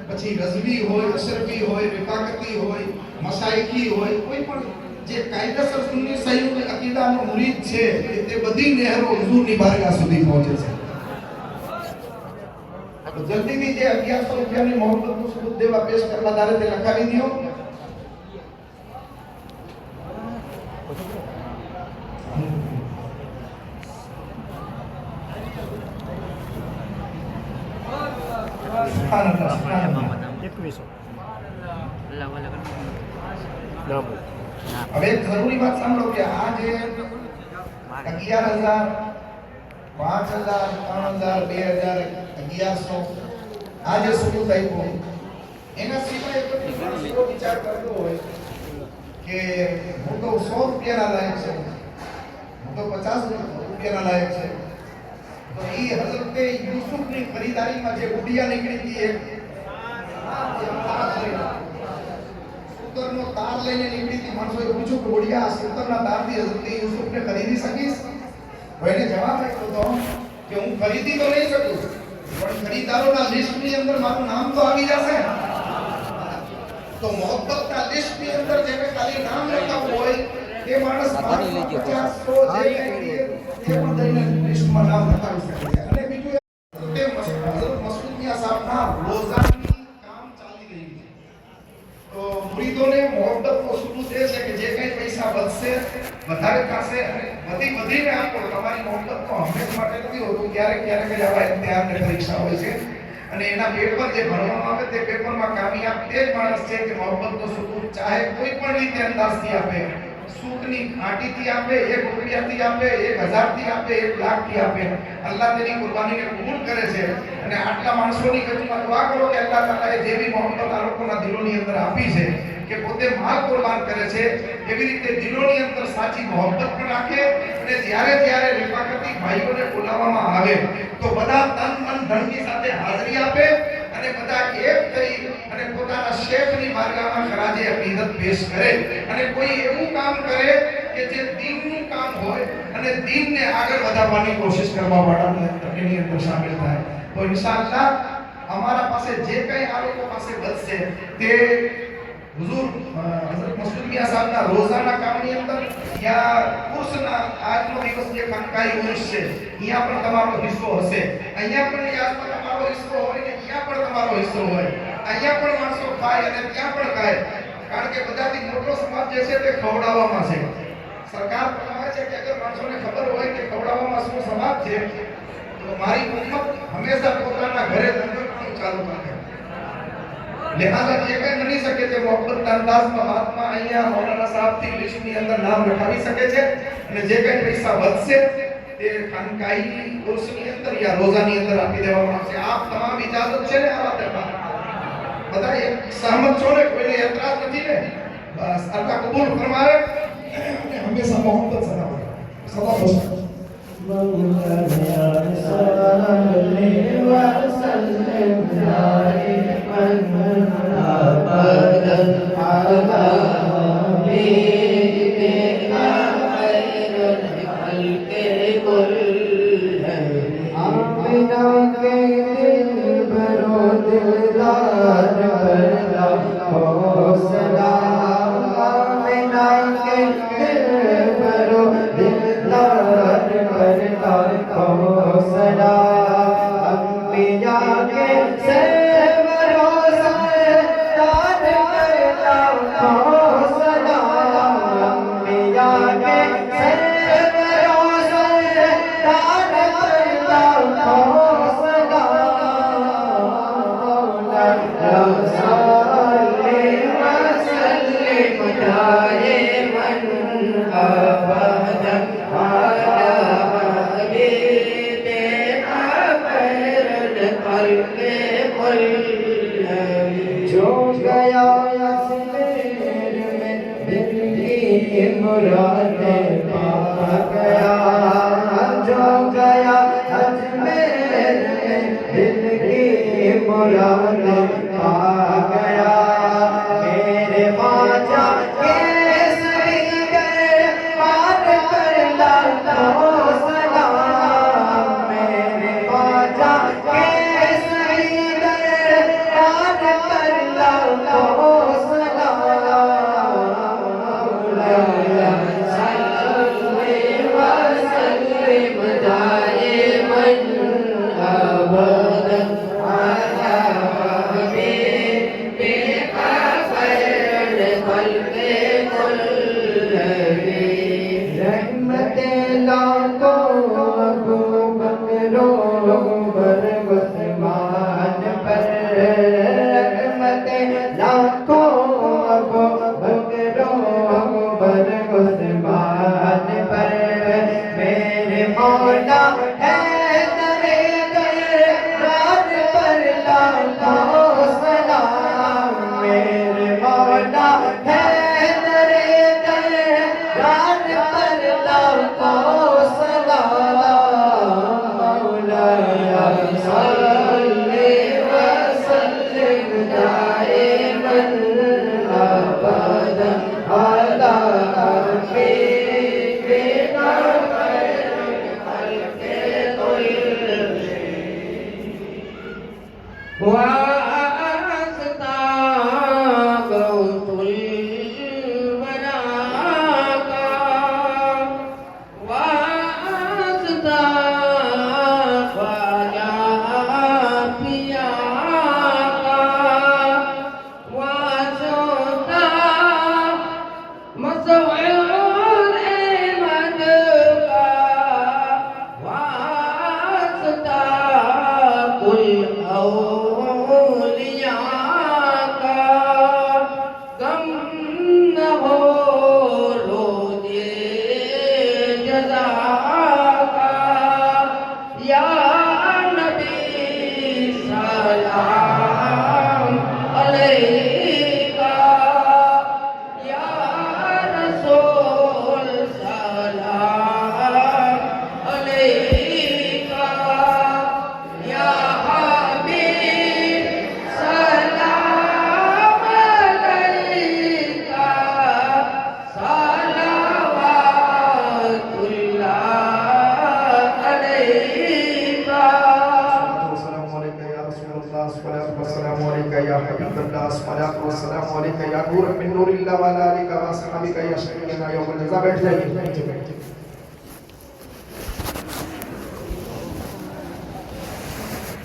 A: પછી રઝવી હોય, અશરફી હોય, રિફાકતી હોય, મશાઈખી હોય, કોઈ પણ જે કાયદેસર સુન્ની સહી અકીદાનો મુરીદ છે તે બધી નહેરો હુજૂરની બારગાહ સુધી પહોંચે છે. તો જલ્દીથી જે 1100 રૂપિયાની મોહબ્બતનું સબૂત દેવા પેશ કરવા તારે તે લખાવી દો. હવે એક જરૂરી વાત સાંભળો કે આ જે 11,000 5,000 3,000 2,000 1100 આ જે સબૂત આપ્યો, એના સિવાય કોઈ માણસ એવો વિચાર કરતો હોય કે હું તો 100 રૂપિયાના લાયક છે, હું તો 50 રૂપિયાના લાયક છે, તો એ હઝરતે યુસુફની ખરીદારીમાં જે ગુડિયા નીકળી હતી, એક સૂતરનો તાર લઈને નીકળી હતી. માણસોએ પૂછ્યું કે ગુડિયા આ સૂતરના તારથી હઝરતે યુસુફને ખરીદી શકીશ? તો એને જવાબ આપ્યો હતો કે હું ખરીદી તો નહીં શકું, પણ ખરીદારોના લિસ્ટની અંદર મારું નામ તો આવી જશે. તો મોહબ્બતના લિસ્ટની અંદર જેને ખાલી નામ લખાવું હોય તે માણસ 50 100 જે કંઈ તે પણ દઈને લિસ્ટમાં નામ લખાવી શકે છે. અને બીજું તે હઝરત મસૂદ મિયા સાહેબના રોઝાની કામ ચાલી રહી છે. તો મુરીદોને મોહબ્બતનો સબૂત એ છે કે જે કંઈ પૈસા વધશે વધારે થશે અને વધીને આપો. તમારી મોહબ્બત તો હંમેશા માટે નથી હોતું, ક્યારેક ક્યારેક જ આવા ઇમ્તિહાનની પરીક્ષા હોય છે અને એના પેપર જે ભરવામાં આવે તે પેપરમાં કામયાબ તે જ માણસ છે કે મોહબ્બતનો સબૂત ચાહે કોઈ પણ રીતે અંદાજથી આપે, સૂટની આંટીથી આપે, 1 રૂપિયાથી આપે, 1000થી આપે, 1 લાખથી આપે. અલ્લાહ તેની કુરબાનીને કબૂલ કરે છે. અને આટલા માણસોની કદમાં દુઆ કરો કે અલ્લાહ તાલાએ જેવી મોહબ્બત આ લોકોના દિલોની અંદર આપી છે કે પોતે માલ કુરબાન કરે છે, એવી રીતે દિલોની અંદર સાચી મોહબ્બત પણ રાખે. અને જ્યારે રિફાકતી ભાઈઓને બોલાવવામાં આવે તો બધા તન મન ધનની સાથે હાજરી આપે અને બધા એક થઈ અને પોતાના શેખની બારગાહમાં ખરાજે અકીદત પેશ કરે અને કોઈ એવું કામ કરે કે જે દીનનું કામ હોય અને દીનને આગળ વધારવાની કોશિશ કરવા વાળાની એની અંદર શામિલ થાય. તો ઇન્શાઅલ્લાહ અમારા પાસે જે કંઈ આ લોકો પાસે વધશે તે હુઝુર હઝરત મસૂદ મિયા સાહેબના રોઝાના કામની અંદર યા ઉર્સના આજનો દિવસ જે ખાનકાઈ ઉર્સ છે અહીંયા પણ તમારો હિસ્સો હશે, અહીંયા પણ યાદમાં તમારો હિસ્સો હોય ને અહીંયા પણ તમારો હિસ્સો હોય. અહીંયા પણ માણસો ખાય અને ત્યાં પણ ખાય, કારણ કે બધાથી મોટો સમાજ જે છે તે ખવડાવવામાં છે. સરકાર કહે છે કે અગર માણસોને ખબર હોય કે ખવડાવવામાં શું સમાજ છે, તો મારી ઉમ્મત હંમેશા પોતાના ઘરે લંગર પણ ચાલુ રાખે. લિહાઝા જે કઈ બની શકે છે મોહબ્બત અંદાજમાં મહાત્મા અહીંયા મૌલાના સાહેબથી લિસ્ટની અંદર નામ લખાવી શકે છે, અને જે કઈ પૈસા વધશે તે ખાનકાહી કોર્સની અંદર યા રોજાની અંદર આપી દેવામાં આવશે. આપ તમામ ઇજાજત છે ને આ વાતમાં? બધા એક સહમત છો ને? કોઈને એતરાજ નથી ને? બસ અલ્લાહ કબૂલ ફરમાવે અને હંમેશા મોહબ્બત સલામ સદા ખુશ.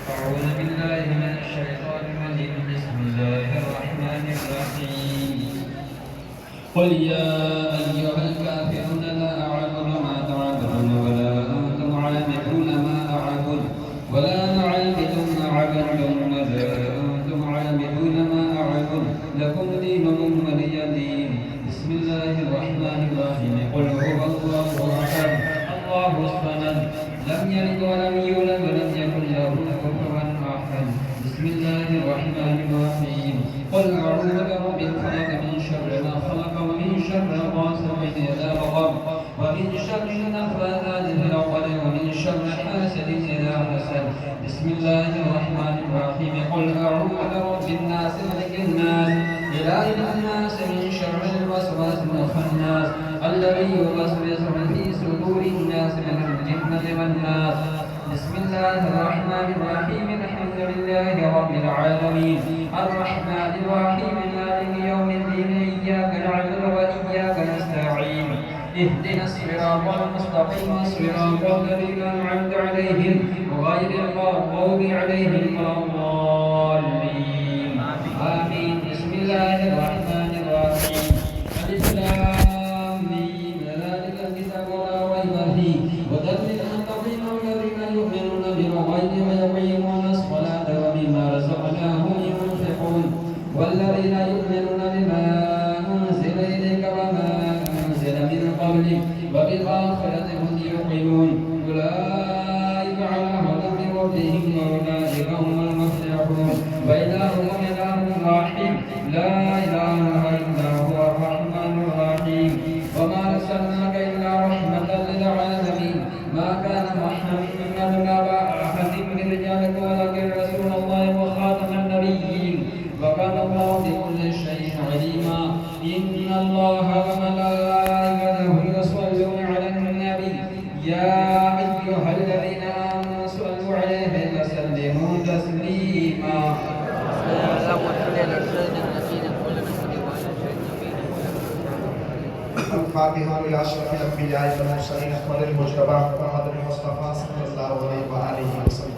D: أعوذ بالله من الشيطان الرجيم. بسم الله الرحيم قل يا أيها الكافرون لا أعبد ما تعبدون ولا أنتم عابدون ما أعبد ولا أنا عابد ما عبدتم ولا أنتم عابدون ما أعبد لكم دينكم ولي دين. بسم الله الرحمن الرحيم قل هو الله أحد الله الصمد لم يلد ولم يولد ولم يكن له كفوا أحد. بسم الله الرحمن الرحيم قل أعوذ برب الفلق من شر ما خلق ومن شر غاسق إذا وقب ومن شر النفاثات في العقد ومن شر حاسد إذا حسد. بسم الله الرحمن الرحيم قل أعوذ برب الناس ملك الناس إله الناس من شر الوسواس الخناس الذي يوسوس في صدور الناس من الجنة والناس. بسم الله الرحمن الرحيم الحمد لله رب العالمين الرحمن الرحيم مالك يوم الدين إياك نعبد وإياك نستعين اهدنا الصراط المستقيم صراط الذين أنعمت عليهم غير المغضوب عليهم ولا الضالين آمين. بسم الله الرحمن الرحيم ألف لام ميم ذلك الكتاب لا ريب فيه هدى للمتقين الذين يؤمنون بالغيب ويقيمون الصلاة ومما رزقناهم ينفقون والذين يؤمنون بما أنزل إليك وما أنزل من قبلك وبالآخرة هم يوقنون أولئك على هدى من ربهم وأولئك هم المفلحون. وإلهكم إله واحد لا إله إلا هو الرحمن الرحيم وما أرسلناك إلا رحمة للعالمين. ما كان محمد أبا أحد من رجالكم ولكن رسول الله وخاتم النبيين وكان الله بكل شيء عليما. إن الله وملائكته يصلون على النبي يا أيها الذين آمنوا صلوا عليه وسلموا تسليما.
A: الفاتحة إلى أشرف الأنبياء والمرسلين أحمد المجتبى محمد المصطفى صلى الله عليه وآله وسلم.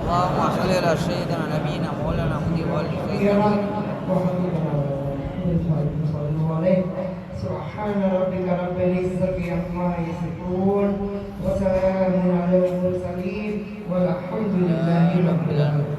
B: اللهم صل على سيدنا نبينا مولانا
C: سبحان ربك رب العزة عما يصفون وسلام على المرسلين والحمد لله رب العالمين.